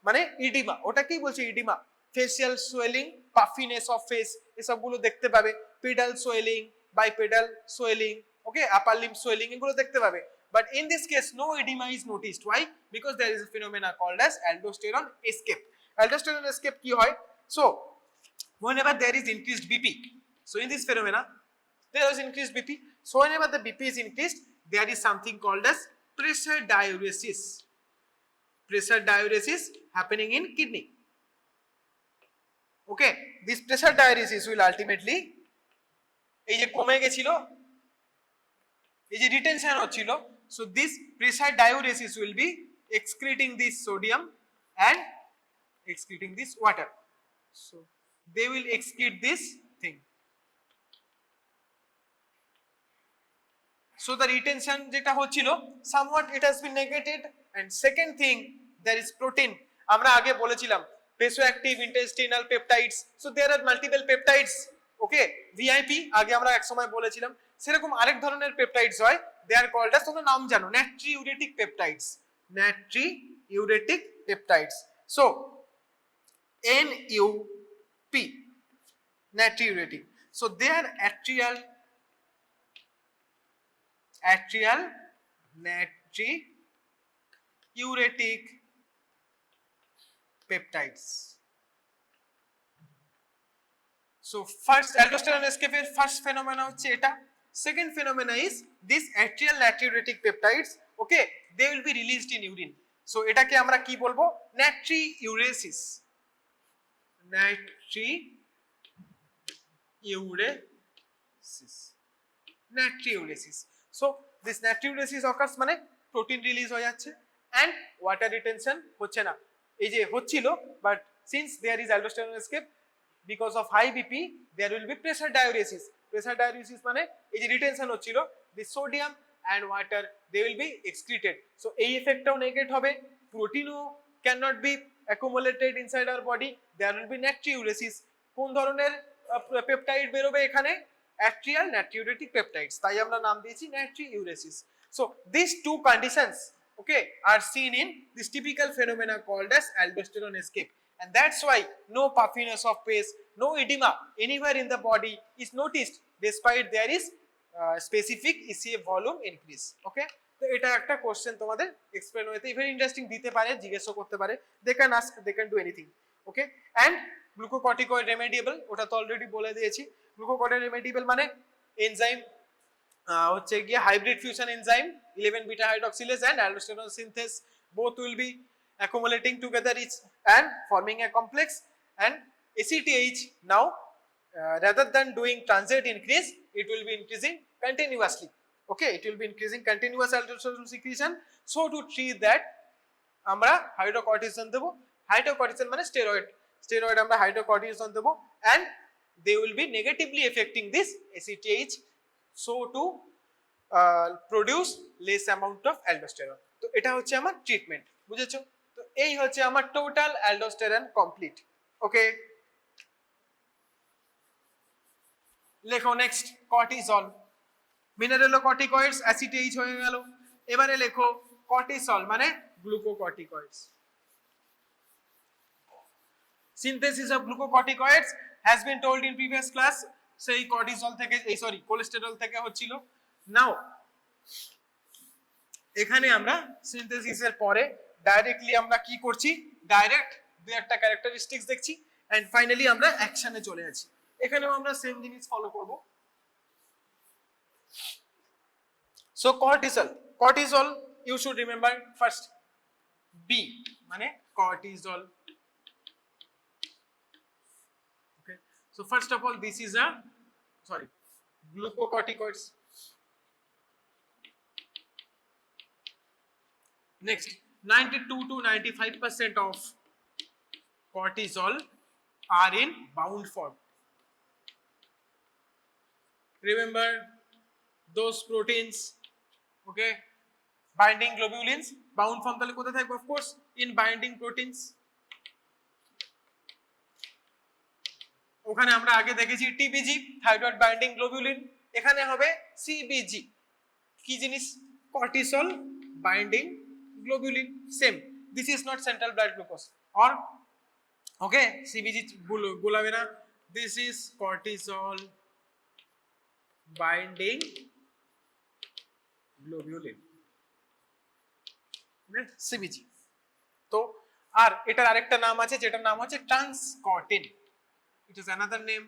মানে ইডিমা, ওটা কি বলছে? Oedema, facial swelling, puffiness of face, এসবগুলো দেখতে পাবে, pedal swelling, bipedal swelling, okay, upper limb swelling, এগুলো দেখতে পাবে। But in this case no edema is noticed. Why? Because there is a phenomena called as aldosterone escape. Aldosterone escape কি হয়? So whenever there is increased BP, so in this phenomena there is increased BP, so whenever the BP is increased there is something called as pressure diuresis happening in kidney. Okay, this pressure diuresis will ultimately এই যে কমে গেছিল, এই যে retention হচ্ছিল, so this pressure diuresis will be excreting this sodium and excreting this water, so they will excrete this thing, so the retention যেটা হচ্ছিল somewhat it has been negated. And second thing, there is protein. আমরা আগে বলেছিলাম vasoactive intestinal peptides, so there are multiple peptides, okay, VIP আগে আমরা এক সময় বলেছিলাম, সেরকম আরেক ধরনের পেপটাইডস হয়, দে আর কল্ড আস, তোমরা নাম জানো, natriuretic peptides. So NUP, natriuretic, so they are atrial natriuretic peptides. So first aldosterone escape এর first phenomena হচ্ছে এটা, second phenomena is this atrial natriuretic peptides, okay, they will be released in urine. So এটাকে আমরা কি বলবো, নাট্রিউরেসিস, natriuresis. So this natriuresis occurs মানে protein release হয়ে যাচ্ছে and water retention হচ্ছে না, এই যে হচ্ছিল, but since there is aldosterone escape because of high BP there will be pressure diuresis. Pressure diuresis মানে এই যে রিটেনশন হচ্ছিল, the sodium and water they will be excreted. So এই এফেক্টটাও নেগেট হবে, প্রোটিনও cannot be accumulated inside our body, there will be natriuresis. কোন ধরনের peptide বেরোবে এখানে, atrial natriuretic peptides, তাই আমরা নাম দিয়েছি natriuresis. So these two conditions, okay, are seen in this typical phenomena called as aldosterone escape, and that's why no puffiness of face, no edema anywhere in the body is noticed despite there is specific ECA volume increase. Okay, তো এটা একটা question তোমাদের explain হইতে very interesting দিতে পারে, জিজ্ঞাসা করতে পারে, they can ask, they can do anything. Okay, and glucocorticoid remediable, ওটা তো অলরেডি বলে দিয়েছি। গ্লুকোকর্টিকয়েড remediable মানে এনজাইম হচ্ছে গিয়ে hybrid fusion enzyme 11 beta hydroxylase and aldosterone synthase both will be accumulating together each and forming a complex, and ACTH now rather than doing transient increase it will be increasing continuously. Okay, it will be increasing continuous aldosterone secretion. So to treat that আমরা hydrocortisone দেব, hydrocortisone মানে steroid আমরা hydrocortisone দেব and they will be negatively affecting this ACTH so to produce less amount of aldosterone. তো এটা হচ্ছে আমার treatment, বুঝেছো? তো এই হচ্ছে আমার টোটাল অ্যালডোস্টেরন কমপ্লিট। ওকে, লেখো নেক্সট কর্টিসল। মিনারেলোকর্টিকয়েডস অ্যাসিটেজ হয়ে গেল, এবারে লেখো কর্টিসল মানে glucocorticoids. Synthesis of glucocorticoids has been told in previous class, সেই কর্টিসল থেকে এই সরি কোলেস্টেরল থেকে হচ্ছিল। নাও এখানে আমরা সিনথেসিসের পরে ডাইরেক্টলি আমরা কি করছি, ডাইরেক্ট দুই একটা ক্যারেক্টারিস্টিক্স দেখছি এন্ড ফাইনালি আমরা অ্যাকশনে চলে যাচ্ছি। এখানেও আমরা সেম জিনিস ফলো করব। So cortisol you should remember first B মানে cortisol. So first of all, this is a glucocorticoids. Next, 92 to 95% of cortisol are in bound form. Remember those proteins, okay, binding globulins, bound form তাহলে কোথায় থাকবে, of course in binding proteins. ওখানে আমরা আগে দেখেছি টিবিজি thyroid binding globulin, এখানে হবে CBG, কি জিনিস, cortisol binding globulin, same. This is not central blood glucose or okay, CBG গোলাবে না, this is cortisol binding globulin, CBG. তো আর এটার আরেকটা নাম আছে যেটার নাম হচ্ছে ট্রান্সকর্টিন। It is another name,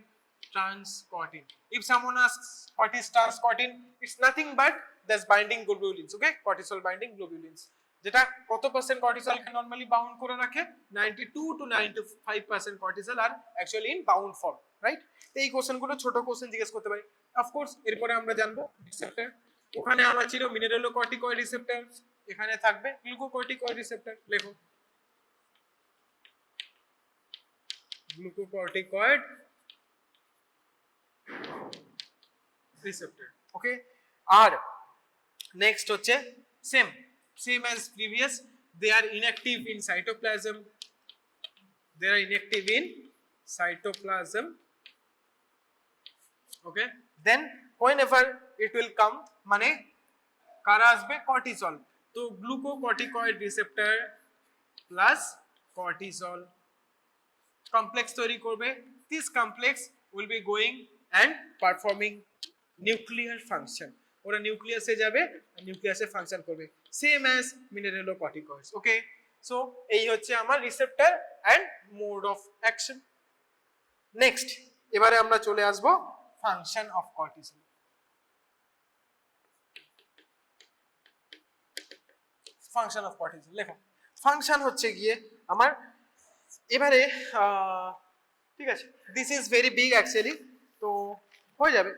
transcortin. If someone asks what is transcortin, it's nothing but this binding globulins, okay, cortisol binding globulins, যেটা কত পার্সেন্ট কর্টিসল কে নরমালি বাউন্ড করে রাখে, 92 to 95% কর্টিসল আর actually in bound form, right? এই কোশ্চেনগুলো ছোট question জিজ্ঞেস করতে পারি। অফ কোর্স এরপরে আমরা জানবো রিসেপ্টর। ওখানে আমার ছিল মিনারেলোকর্টিকয়েড রিসেপ্টর, এখানে থাকবে গ্লুকোকর্টিকয়েড রিসেপ্টর। লেখো glucocorticoid receptor. Okay, আর নেক্সট হচ্ছে same as previous, they are inactive in cytoplasm, okay, then whenever it will come মানে কারা আসবে, কর্টিসল। তো glucocorticoid receptor plus cortisol complex তৈরি করবে, this complex will be going and performing nuclear function, ওরা নিউক্লিয়াসে যাবে, নিউক্লিয়াসে ফাংশন করবে, same as mineralocorticoids. Okay, so এই হচ্ছে আমার receptor and mode of action. Next এবারে আমরা চলে আসব function of cortisol. Function of cortisol লেখো, ফাংশন হচ্ছে গিয়ে আমার এবারে ঠিক আছে, this is very big actually, তো হয়ে যাবে।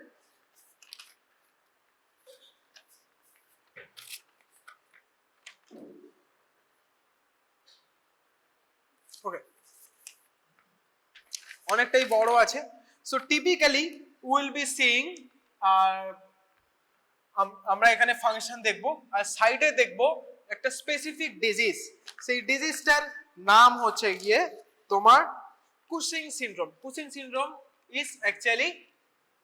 ওকে, অনেকটাই বড় আছে। So typically will be seeing, আমরা এখানে ফাংশন দেখব আর সাইডে দেখব একটা স্পেসিফিক ডিজিজ। সেই ডিজিজটার নাম হচ্ছে গিয়ে তোমার Cushing syndrome. Cushing syndrome is actually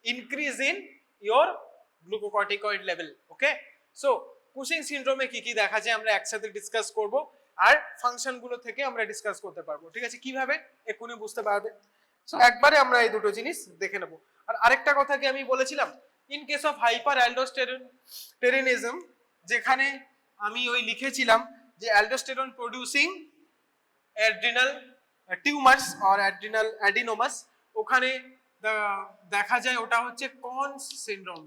increase in your glucocorticoid level. Okay, so Cushing সিনড্রোমে কি কি দেখা যায় আমরা একসাথে ডিসকাস করব, আর ফাংশনগুলো থেকে আমরা ডিসকাস করতে পারবো। ঠিক আছে, কিভাবে এক্ষুনি বুঝতে পারবে। সো একবারে আমরা এই দুটো জিনিস দেখে নেব। আর আরেকটা কথা কি আমি বলেছিলাম, in case of hyper aldosteronism, যেখানে আমি ওই লিখেছিলাম যে aldosterone producing adrenal tumours or adrenal adenomas, ওখানে দেখা যায় ওটা হচ্ছে কনস সিনড্রোম।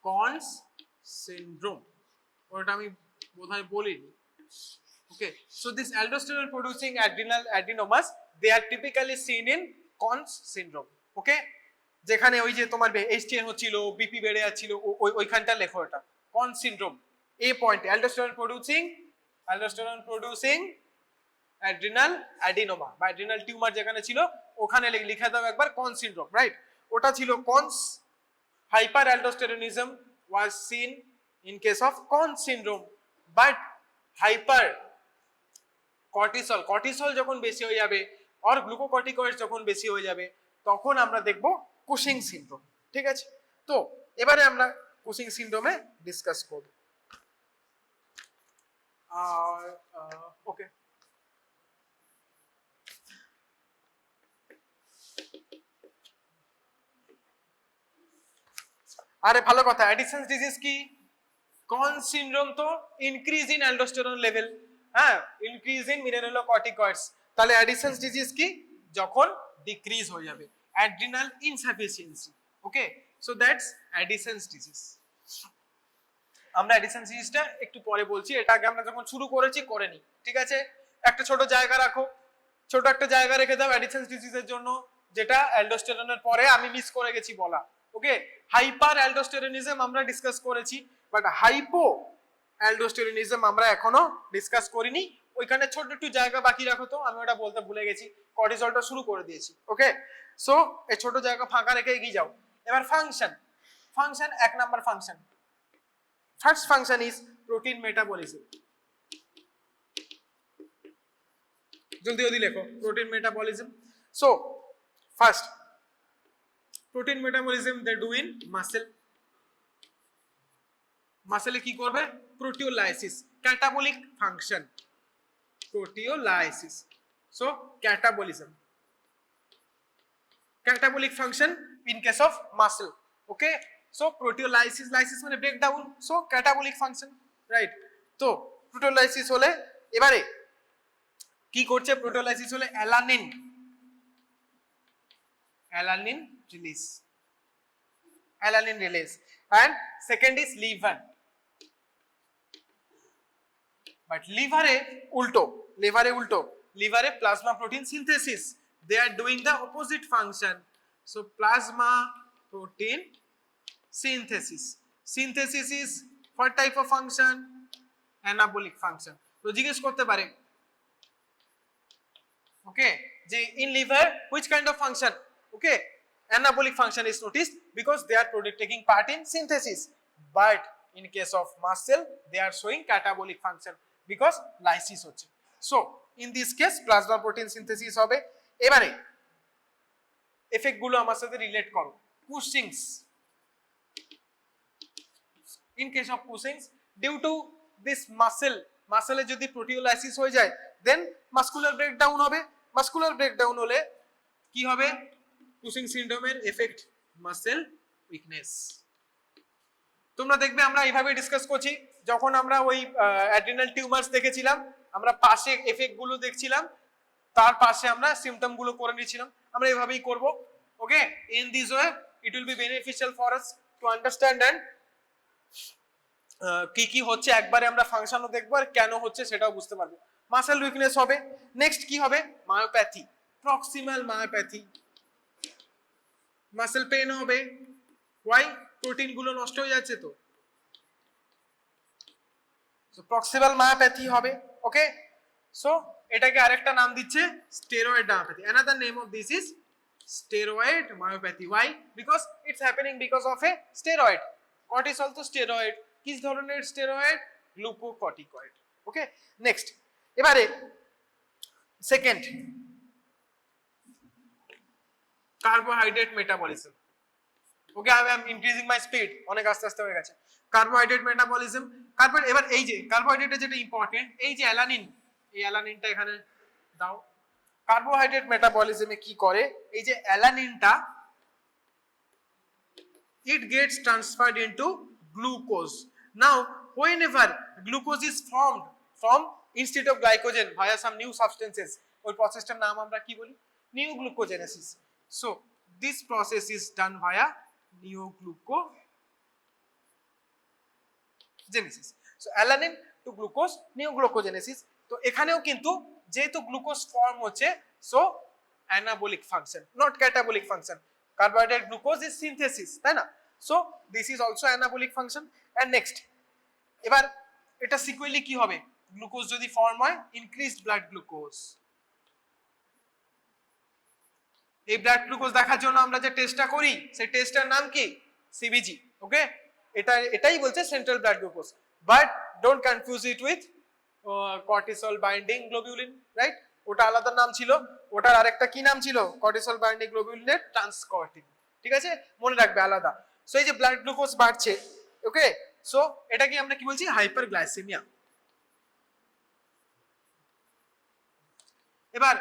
কনস সিনড্রোম, ওটা আমি বোধহয় বলিনি। Okay, so this aldosterone producing adrenal adenomas, they are typically seen in Cons syndrome. Okay, যেখানে ওই যে তোমার HTN হচ্ছিল, বিপি বেড়ে যাচ্ছিল, ওইখানটা লেখো এটা Cons syndrome। এই পয়েন্টে aldosterone producing adrenal adenoma বা adrenal tumor যেখানে ছিল ওখানে লিখে দাও একবার Cons syndrome, রাইট? ওটা ছিল Cons। hyperaldosteronism was seen in case of Cons syndrome, but hyper cortisol যখন বেশি হয়ে যাবে আর গ্লুকোকর্টিকয়েড যখন বেশি হয়ে যাবে তখন আমরা দেখব কুশিং সিনড্রোম। ঠিক আছে, তো এবারে আমরা কুশিং সিনড্রোমে ডিসকাস করব। আর ওকে, আরে ভালো কথা, অ্যাডিসন্স ডিজিজ কি? কনস সিনড্রোম তো ইনক্রিজ ইন অ্যালডোস্টেরন লেভেল, হ্যাঁ, ইনক্রিজ ইন মিনারেলোকর্টিকয়েডস। তাহলে অ্যাডিসন্স ডিজিজ কি? যখন ডিক্রিজ হয়ে যাবে, adrenal insufficiency. Okay, so that's অ্যাডিসন্স disease. আমরা অ্যাডিসন্স ডিজিজটা একটু পরে বলছি, এটা আগে আমরা যখন শুরু করেছি করে নি। ঠিক আছে, একটা ছোট জায়গা রাখো, ছোট একটা জায়গা রেখে দাও অ্যাডিসন্স ডিজিজের জন্য, যেটা অ্যালডোস্টেরনের পরে আমি মিস করে গেছি বলা। ওকে, হাইপার অ্যালডোস্টেরনিজম আমরা ডিসকাস করেছি, বাট হাইপো অ্যালডোস্টেরনিজম আমরা এখনো ডিসকাস করিনি। ওইখানে ছোট একটু জায়গা বাকি রাখো, তো আমি ওটা বলতে ভুলে গেছি, কর্টিসলটা শুরু করে দিয়েছি। ওকে, সো এই ছোট জায়গা ফাঁকা রেখে এগিয়ে যাও। এবার ফাংশন, এক number function, first function is protein metabolism. জলদি লেখো protein metabolism. So first protein metabolism they do in muscle. মাসেলে কি করবে? Proteolysis, catabolic function, proteolysis. So catabolism, catabolic function in case of muscle. Okay, so proteolysis, lysis মানে breakdown, so catabolic function, right? তো proteolysis হলে এবারে কি করছে? Proteolysis হলে alanine release, and second is liver, but লিভারে উল্টো, লিভারে plasma protein synthesis, they are doing the opposite function. So plasma protein synthesis is what type of function? Anabolic function. তো জিজ্ঞেস করতে পারে, ওকে, যে in liver which kind of function? Okay, anabolic function is noticed because they are taking part in synthesis, but in case of muscle they are showing catabolic function because lysis হচ্ছে। So in this case plasma protein synthesis হবে। এবারে effect গুলো আমার সাথে relate করো। কুশিংস, in case of Cushing's, due to this মাসেলে যদি proteolysis হয়ে যায় দেন মাসকুলার ব্রেকডাউন হবে। মাসকুলার ব্রেকডাউন হলে কি হবে? কুশিং সিনড্রোমের এফেক্ট মাসেল উইকনেস। তোমরা দেখবে আমরা এইভাবে ডিসকাস করছি, যখন আমরা ওই অ্যাড্রিনাল টিউমারস দেখেছিলাম আমরা পাশে এফেক্ট গুলো দেখছিলাম, তার পাশে আমরা সিম্পটম গুলো করে নিয়েছিলাম। আমরা এইভাবেই করব। Okay, in this way it will be beneficial for us to understand and কি কি হচ্ছে একবারে আমরা ফাংশনও দেখবো আর কেন হচ্ছে সেটাও বুঝতে পারবো। মাসেল উইকনেস হবে, নেক্সট কি হবে myopathy, proximal myopathy, muscle pen হবে, ওয়াই প্রোটিন গুলো নষ্ট হয়ে যাচ্ছে তো, প্রক্সিমাল মায়োপ্যাথি হবে। ওকে, সো এটাকে আরেকটা নাম দিচ্ছে steroid myopathy. Another name of this is steroid myopathy. Why? Because it's happening because of a steroid. Cortisol তো স্টেরয়েড, কি ধরনের স্টেরয়েড? গ্লুকোকর্টিকয়েড। ওকে, নেক্সট এবারে second, carbohydrate metabolism. Okay, I am increasing my speed, অনেক আস্তে আস্তে হয়ে গেছে। Carbohydrate metabolism, carbon, এবার এই যে কার্বোহাইড্রেটে যেটা ইম্পর্টেন্ট, এই যে অ্যালানিন, এই অ্যালানিনটা এখানে দাও। কার্বোহাইড্রেট মেটাবলিজমে কি করে, এই যে অ্যালানিনটা, it gets transferred into glucose. Now whenever glucose is formed from instead of glycogen via some new substances, ওই প্রসেসটার নাম আমরা কি বলি? New glucogenesis. So this process is done via new glucogenesis. So alanine to glucose, new glucogenesis. তো এখানেও কিন্তু যেহেতু glucose form হচ্ছে, so anabolic function, not catabolic function. Carbohydrate glucose is synthesis, তাই না? So this is also anabolic function. And next, এবার এটা সিকুয়েলি কি হবে, গ্লুকোজ যদি ফর্ম হয়, ইনক্রিজড ব্লাড গ্লুকোজ। এই ব্লাড গ্লুকোজ দেখার জন্য আমরা যে টেস্টটা করি, সেই টেস্টের নাম কি? সিবিজি। ওকে, এটাই বলছে central blood glucose, but don't confuse it with cortisol binding globulin, right? ওটা আলাদা নাম ছিল, ওটার আরেকটা কি নাম ছিল? কর্টিসল বাইন্ডিং গ্লোবিউলিনের ট্রান্সকর্টিন। ঠিক আছে, মনে রাখবে আলাদা। সো এই যে ব্লাড গ্লুকোজ বাড়ছে, ওকে, সো এটাকে আমরা কি বলছি? হাইপারগ্লাইসেমিয়া। এবার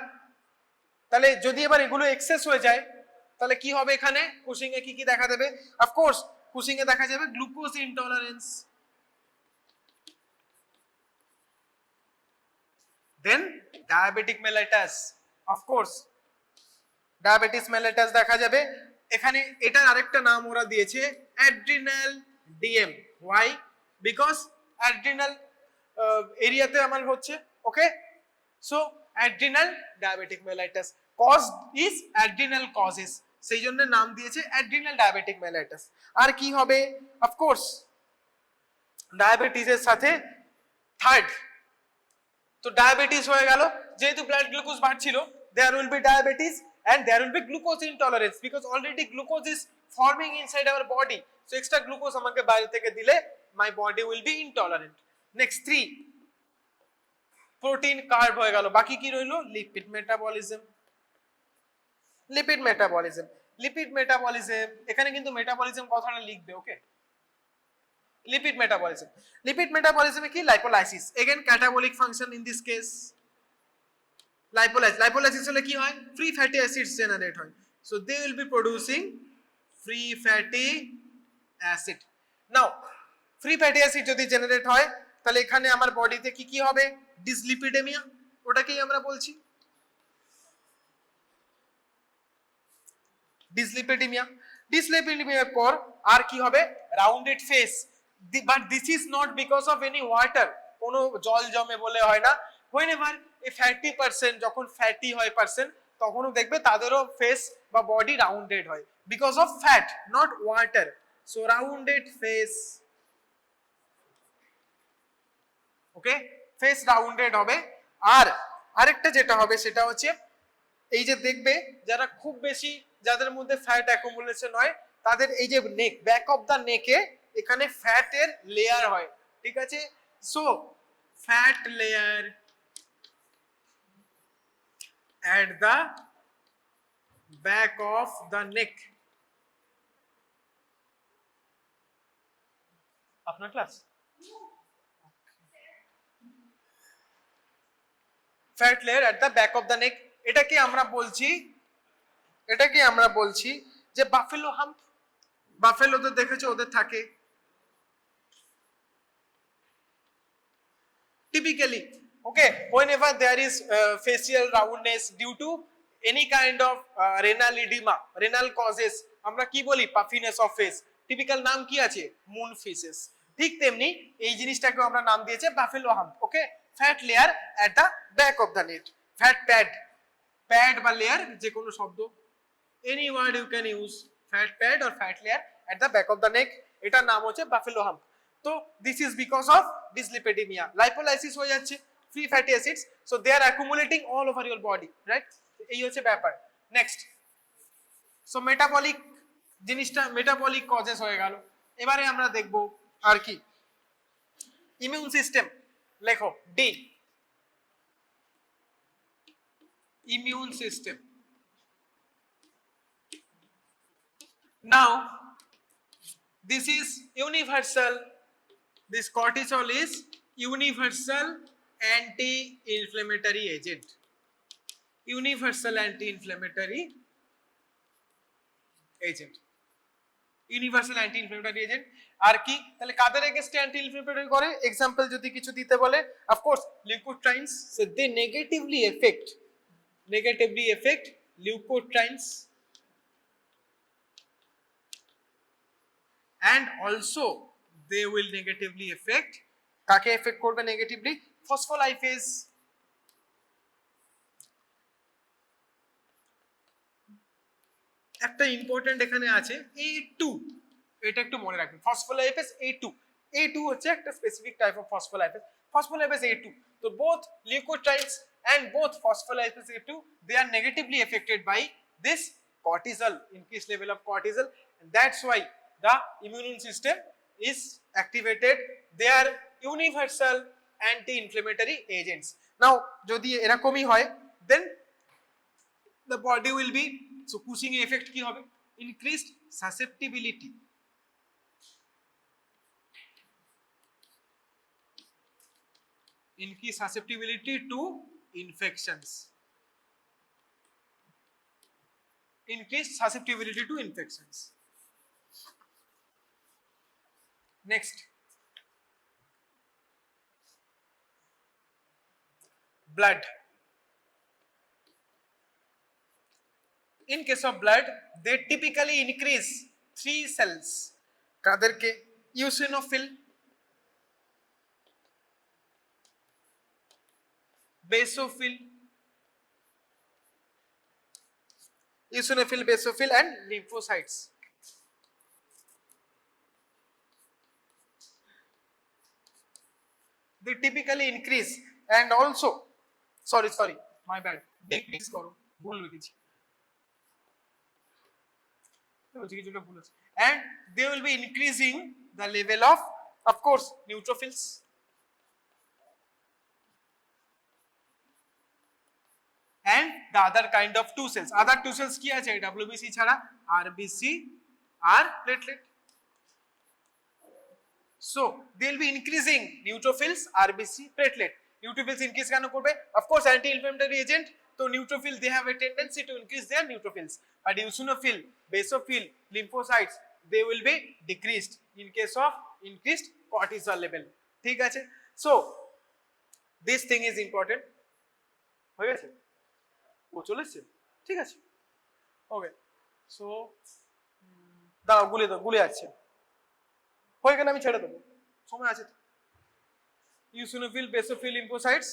তাহলে যদি এবার এগুলো এক্সেস হয়ে যায়, তাহলে কি হবে? এখানে কুশিং এ কি কি দেখা দেবে? অফকোর্স কুশিং এ দেখা যাবে glucose intolerance, then diabetic mellitus, of course diabetes mellitus দেখা যাবে। এখানে এটার আরেকটা নাম ওরা দিয়েছে adrenal DM. Why? Because adrenal এরিয়াতে আমার হচ্ছে। Okay, so adrenal diabetic mellitus, cause is adrenal causes, সেই জন্য নাম দিয়েছে অ্যাড্রিনাল ডায়াবেটিক মেলাইটাস। আর কি হবে? অফকোর্স ডায়াবেটিসের সাথে থার্ড, তো ডায়াবেটিস হয়ে গেল, যেহেতু ব্লাড গ্লুকোজ বাড়ছিল, there will be diabetes and there will be glucose intolerance because already glucose is forming inside our body, so extra glucose আমাকে বাইরে থেকে দিলে my body will be intolerant. Next 3, protein carb হয়ে গেল, বাকি কি রইলো? Lipid metabolism. Lipid metabolism, lipid metabolism, এখানে কিন্তু মেটাবলিজম কথাটা লিখবে। ওকে, লিপিড মেটাবলিজম, লিপিড মেটাবলিজমে কি? Lipolysis, again catabolic function in this case. Lipolysis হলে কি হয়? ফ্রি ফ্যাটি অ্যাসিডস জেনারেট হয়, so they will be producing free fatty acid. Now free fatty acid যদি জেনারেট হয়, তাহলে এখানে আমার বডিতে কি কি হবে? ডিসলিপিডেমিয়া, ওটাকেই আমরা বলছি ডিসলিপিডেমিয়া। ডিসলিপিডেমিয়ার পর আর কি হবে? Rounded face, but this is not because of any water, কোনো জল জমে বলে হয় না। whenever a fatty person, যখন ফ্যাটি হয় পারসন, তখনও দেখবে তাদেরও ফেস বা বডি রাউন্ডেড হয়, because of fat, not water. So rounded face, okay, face rounded হবে। আর আরেকটা যেটা হবে সেটা হচ্ছে, এই যে দেখবে যারা খুব বেশি, যাদের মধ্যে ফ্যাট অ্যাকুমুলেশন হয়, তাদের এই যে নেক, ব্যাক অফ দা নেকে এখানে ফ্যাটের লেয়ার হয়। ঠিক আছে, so fat layer at the back of the neck. আপনার class? Fat layer at the back of the neck, এটাকে আমরা বলছি যে বাফেলো হাম্প। বাফেলোদের দেখেছো, ওদের থাকে typically, okay, whenever there is facial roundness due to any kind of renal edema, renal causes, আমরা কি বলি? puffiness of face. টিপিক্যাল নাম কি আছে? Moon faces. ঠিক তেমনি এই জিনিসটাকে আমরা নাম দিয়েছে buffalo hump. Okay, fat layer at the back of the neck, fat pad, pad বা লেয়ার যে কোনো শব্দ, any word you can use, fat pad or fat layer at the back of the neck, এটার নাম হচ্ছে buffalo hump. তো this is because of dyslipidemia, lipolysis হয়ে যাচ্ছে free fatty acids, so they are accumulating all over your body, right? এই হচ্ছে ব্যাপার। Next, so metabolic জিনিসটা, মেটাবলিক কজেস হয়ে গেল। এবারে আমরা দেখব আর কি, ইমিউন সিস্টেম, লেখো D, immune system. Now this is universal, this cortisol is universal anti-inflammatory agent, universal anti-inflammatory agent, universal anti-inflammatory agent। আর কি তাহলে কাদের এগেইনস্টে অ্যান্টি ইনফ্লেমেটরি করে? এক্সাম্পল যদি কিছু দিতে বলে, of course leukotrienes, so they negatively affect leukotrienes, and also they will negatively affect, কাকে এফেক্ট করবে নেগেটিভলি? ফসফোলাইপেজ। একটা ইম্পর্টেন্ট এখানে আছে A2, এটা একটু মনে রাখবেন, ফসফোলাইপেজ A2, A2 হচ্ছে একটা specific type of phospholipase, phospholipase A2। তো both leukotrienes and both phospholipase A2, they are negatively affected by this cortisol, increased level of cortisol, and that's why the immune system is activated. They are universal anti-inflammatory agents. Now যদি এরকমই হয়, then the body will be, so Cushing effect কি হবে? Increased susceptibility, increased susceptibility to infections, increased susceptibility to infections. Next, blood. In case of blood, they typically increase 3 cells. কাদেরকে? eosinophil, basophil, eosinophil, basophil and lymphocytes. They typically increase, and also sorry my bad, decrease করো, ভুল লিখেছি, কিছুটা ভুল আছে, and they will be increasing the level of course neutrophils, and the other kind of 2 cells, other 2 cells কি আছে WBC ছাড়া? RBC R platelet. So they will be increasing neutrophils, RBC, platelet. Neutrophils increase কেন করবে? Of course anti-inflammatory agent, so neutrophil they have a tendency to increase their neutrophils, but eosinophil, basophil, lymphocytes, they will be decreased in case of increased cortisol level. ঠিক আছে? So this thing is important. হয়ে গেছে? ও চলে এসেছে? ঠিক আছে, ওকে। So দাঁড়াও, গুলে যাচ্ছে, হয়ে গেলে আমি ছেড়ে দেবো, সময় আছে তো। eosinophil, basophil, lymphocytes,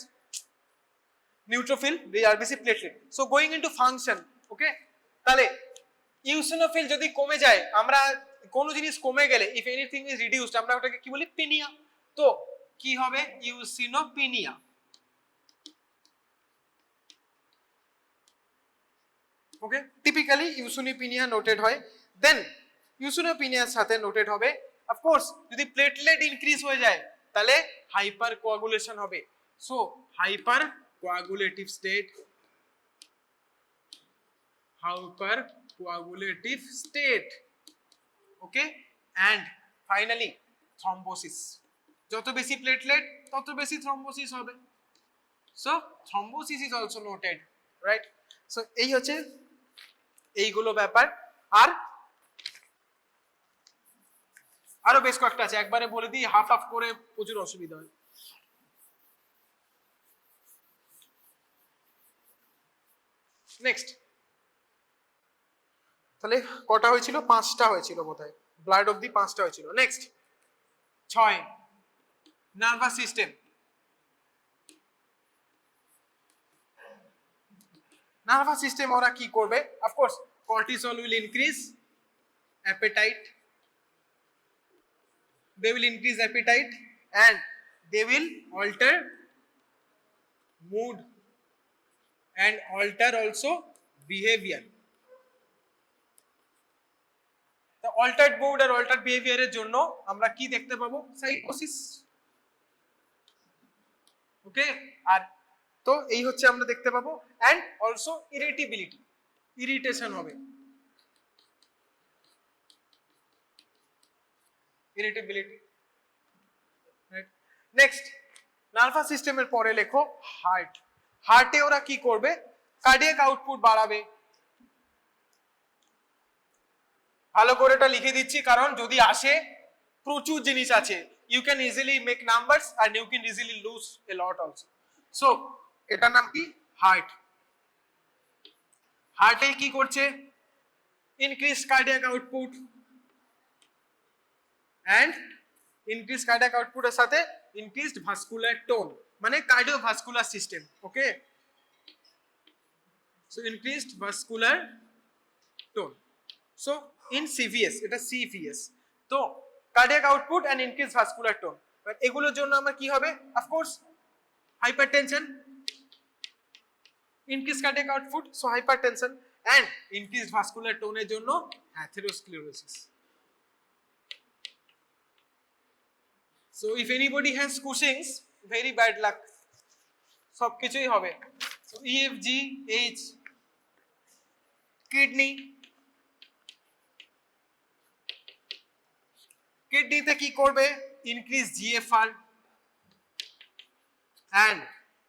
neutrophil, the RBC, platelet. So going into function, okay, তাহলে eosinophil যদি কমে যায়, আমরা কোনো জিনিস কমে গেলে, if anything is reduced, আমরা ওটাকে কি বলি? পিনিয়া। তো কি হবে? eosinopenia। ওকে, টিপিক্যালি eosinopenia নোটেড হয়। দেন eosinopenia এর সাথে নোটেড হবে অফ কোর্স যদি প্লেটলেট ইনক্রিজ হয়ে যায় তাহলে হাইপার কোয়াগুলেশন হবে। So hyper coagulative state, hyper coagulative state, okay, and finally thrombosis. যত বেশি প্লেটলেট তত বেশি থ্রম্বোসিস হবে। So thrombosis is also noted, right? So এই হচ্ছে এইগুলো ব্যাপার। আর আরো বেশ কয়েকটা আছে, একবারে বলে দিই, হাফ হাফ করে প্রচুর অসুবিধা হয়। নেক্সট, তাহলে কটা হয়েছিল? 5টা হয়েছিল বোধহয়, ব্লাড অবধি 5টা হয়েছিল। Next, 6 nervous system. Nervous system ওরা কি করবে? Of course cortisol will increase appetite, they will increase appetite and they will alter mood and alter also behavior. The altered mood আর altered behavior এর জন্য আমরা কি দেখতে পাবো? সাইকোসিস। ওকে, আর তো এই হচ্ছে আমরা দেখতে পাবো and also irritability, ইরিটেশন হবে, irritability, right? নেক্সট নার্ভাস সিস্টেমের পরে লেখো হার্ট। হার্টে ওরা কি করবে? কার্ডিয়াক আউটপুট বাড়াবে। ভালো করে এটা লিখে দিচ্ছি কারণ যদি আসে প্রচুর জিনিস আছে, you can easily make numbers and you can easily lose a lot also. So এটার নাম কি? হার্ট। হার্টে কি করছে? Increase cardiac output and increased cardiac output এর সাথে increased vascular tone, মানে cardiovascular system, okay? So increased vascular tone, so in CVS এটা CVS, তো cardiac output and increased vascular tone, এগুলোর জন্য আমরা কি হবে? of course hypertension, increased cardiac output, so hypertension and increased vascular tone এর জন্য atherosclerosis. So if anybody has Cushing's, very bad luck, সব কিছুই হবে। So EFG, H, কিডনি, কিডনিতে কি করবে? increase GFR and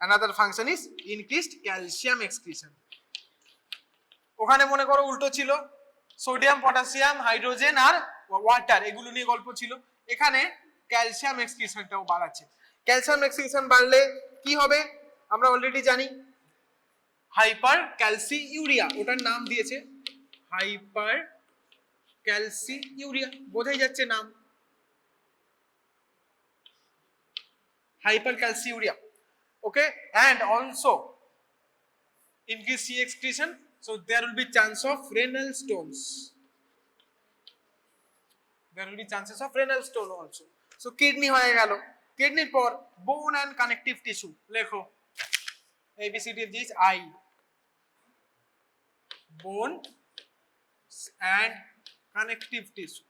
another function is increased calcium excretion. ওখানে মনে করো উল্টো ছিল, সোডিয়াম, পটাশিয়াম, হাইড্রোজেন আর ওয়াটার এগুলো নিয়ে গল্প ছিল, এখানে ক্যালসিয়াম এক্সক্রিশনটাও বাড়াচ্ছে। ক্যালসিয়াম এক্সক্রিশন বাড়লে কি হবে আমরা অলরেডি জানি, হাইপার ক্যালসিউরিয়া, ওটার নাম দিয়েছে হাইপার ক্যালসিউরিয়া, বোঝাই যাচ্ছে নাম, hyper calciuria, okay? and also increase C excretion, so there will be chance of renal stones, there will be chances of renal stone also. So kidney হয়ে গেল, কিডনির পর বোন এন্ড কানেকটিভ টিস্যু, লেখো ABCD I, বোন and connective tissue.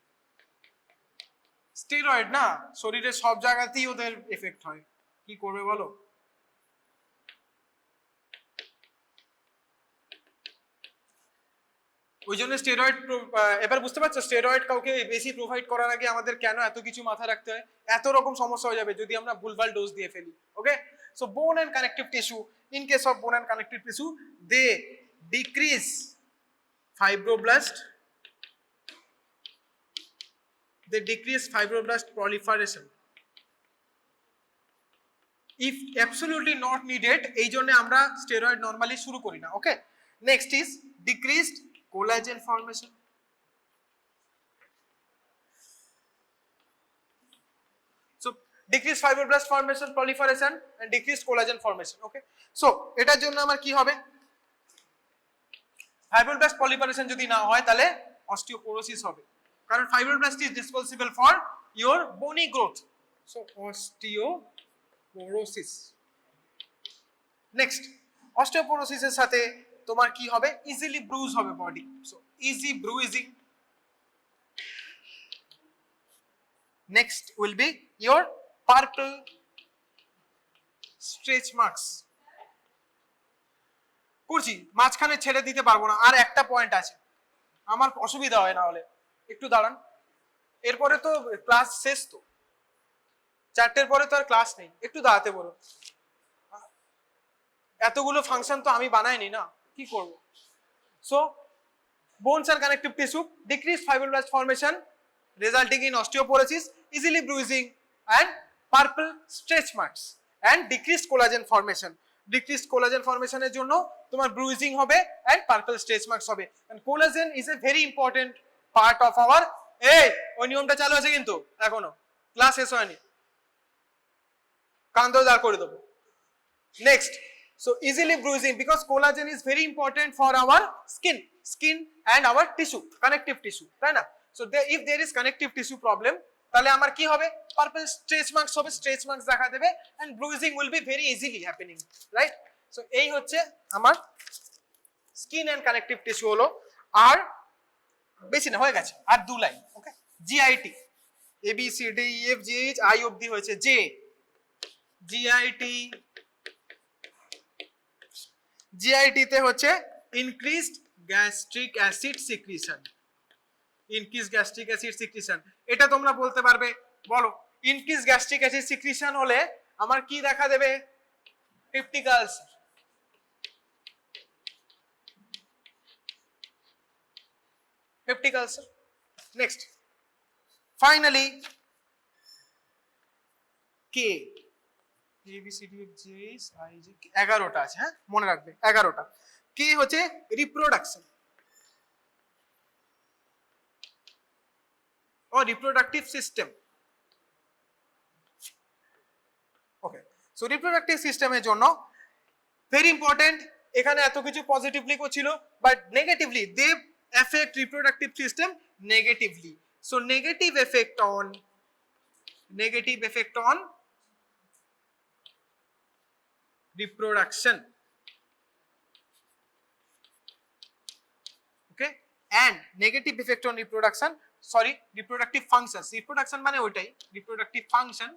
Steroid না, শরীরের সব জায়গাতেই ওদের এফেক্ট হয়, কি করবে বলো? ওই জন্য স্টেরয়েড, এবার বুঝতে পারছো স্টেরয়েড কাউকে বেশি প্রোভাইড করার আগে আমাদের কেন এত কিছু মাথায় রাখতে হয়, এত রকম সমস্যা হয়ে যাবে যদি আমরা ভুলভাল ডোজ দিয়ে ফেলি, okay? So bone and connective tissue, in case of bone and connective tissue they decrease fibroblast, they decrease fibroblast proliferation if absolutely not needed, এই জন্য আমরা স্টেরয়েড নরমালি শুরু করি না, okay? Next is decreased collagen formation, so decreased fibroblast formation, proliferation and decreased collagen formation, okay? so এটার জন্য আমার কি হবে? fibroblast proliferation যদি না হয় তাহলে osteoporosis হবে, কারণ fibroblast is responsible for your bony growth, so osteoporosis. next osteoporosis এর সাথে তোমার কি হবে? easily bruise হবে body, so easy bruising. next will be your purple stretch marks, করছি মাঝখানে ছেড়ে দিতে পারবো না, আর একটা পয়েন্ট আছে, আমার অসুবিধা হয় না হলে একটু দাঁড়ান, এরপরে তো ক্লাস শেষ, তো 4টের পরে তো আর ক্লাস নেই, একটু দাঁড়াতে বলো, এতগুলো ফাংশন তো আমি বানাইনি না, কি করব? So bones and connective tissue, decreased fibroblast formation resulting in osteoporosis, easily bruising and purple stretch marks and decreased collagen formation. Decreased collagen formation এর জন্য তোমার bruising হবে and purple stretch marks হবে, and collagen is a very important part of our, এই ওই নিয়মটা চালু আছে কিন্তু এখনো, ক্লাস শেষ হয়নি, কান ধরে দাঁড় করে দেবো। Next, so easily bruising because collagen is very important for our skin and our tissue, connective tissue, তাই না? So if there is connective tissue problem, তাহলে আমার কি হবে, পার্পল স্ট্রেচ মার্কস হবে, স্ট্রেচ মার্কস দেখা দেবে and bruising will be very easily happening, right? So এই হচ্ছে আমার স্কিন এন্ড কানেকটিভ টিস্যু হলো। আর বেশি না, হয়ে গেছে, আর 2 line. Okay, GIT, A B C D E F G H I অবধি হয়েছে, জে জিআইটি তে হচ্ছে increased gastric acid secretion, increased gastric acid secretion. এটা তোমরা বলতে পারবে, বলো ইনক্রিজড গ্যাস্ট্রিক অ্যাসিড সিক্রিশন হলে আমার কি দেখা দেবে, peptic ulcer. Peptic ulcer. Next, finally K, A B C D F G H I J, 11টা আছে, হ্যাঁ মনে রাখবে 11টা। কে হচ্ছে রিপ্রোডাকশন ও reproductive system. Okay, so reproductive সিস্টেমের জন্য ভেরি ইম্পর্টেন্ট, এখানে এত কিছু পজিটিভলি ছিল but negatively they affect reproductive system negatively. So negative effect on reproduction, okay, and negative effect on reproduction, sorry, reproductive functions, reproduction মানে ওইটাই, reproductive function,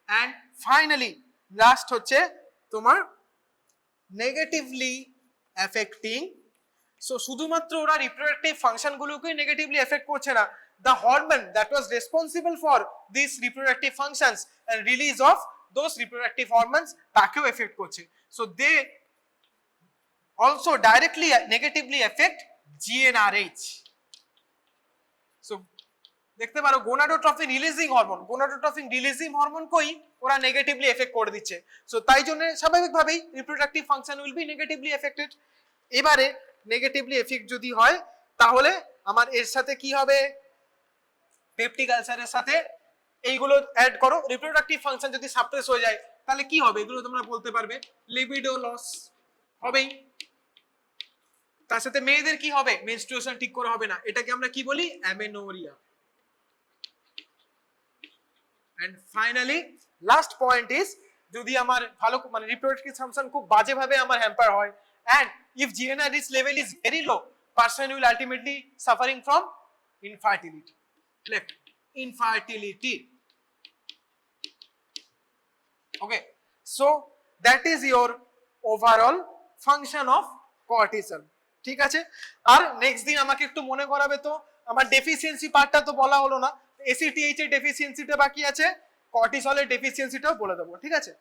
and finally last হচ্ছে তোমার negatively affecting, সো শুধুমাত্র ওরা reproductive function গুলোকে negatively effect করছে না, the hormone that was responsible for these reproductive functions and release of those reproductive hormones তাকেও এফেক্ট করছে। so they also directly negatively affect GnRH. so দেখতে পারো gonadotrophin releasing hormone, gonadotrophin releasing hormone কই ওরা negatively effect করে দিচ্ছে। So তাই জন্য স্বাভাবিকভাবেই reproductive function will be negatively affected. এবারে নেগেটিভলি এফেক্ট যদি হয় তাহলে আমার এর সাথে কি হবে, পেপটিক আলসারের সাথে এইগুলো অ্যাড করো, রিপ্রোডাক্টিভ ফাংশন যদি সাপ্রেস হয়ে যায় তাহলে কি হবে, এগুলো তোমরা বলতে পারবে, লিবিডো লস হবেই। তার সাথে মেয়েদের কি হবে, মেনস্ট্রুয়েশন ঠিক করে হবে না, এটাকে আমরা কি বলি, amenorrhoea. And finally last point is, যদি আমার ভালো মানে রিপ্রোডাক্টিভ ফাংশন খুব বাজেভাবে আমার হ্যাম্পার হয় and if GnRH level is very low, person will ultimately suffering from infertility. Left, infertility. Okay, so that is your overall function of cortisol. ঠিক আছে, আর নেক্সট দিন আমাকে একটু মনে করাবে তো, আমার ডেফিসিয়েন্সি পার্টটা তো বলা হলো না, ACTH এর ডেফিসিয়েন্সিটা বাকি আছে, কর্টিসলের ডেফিসিয়েন্সিটাও বলে দেবো, ঠিক আছে।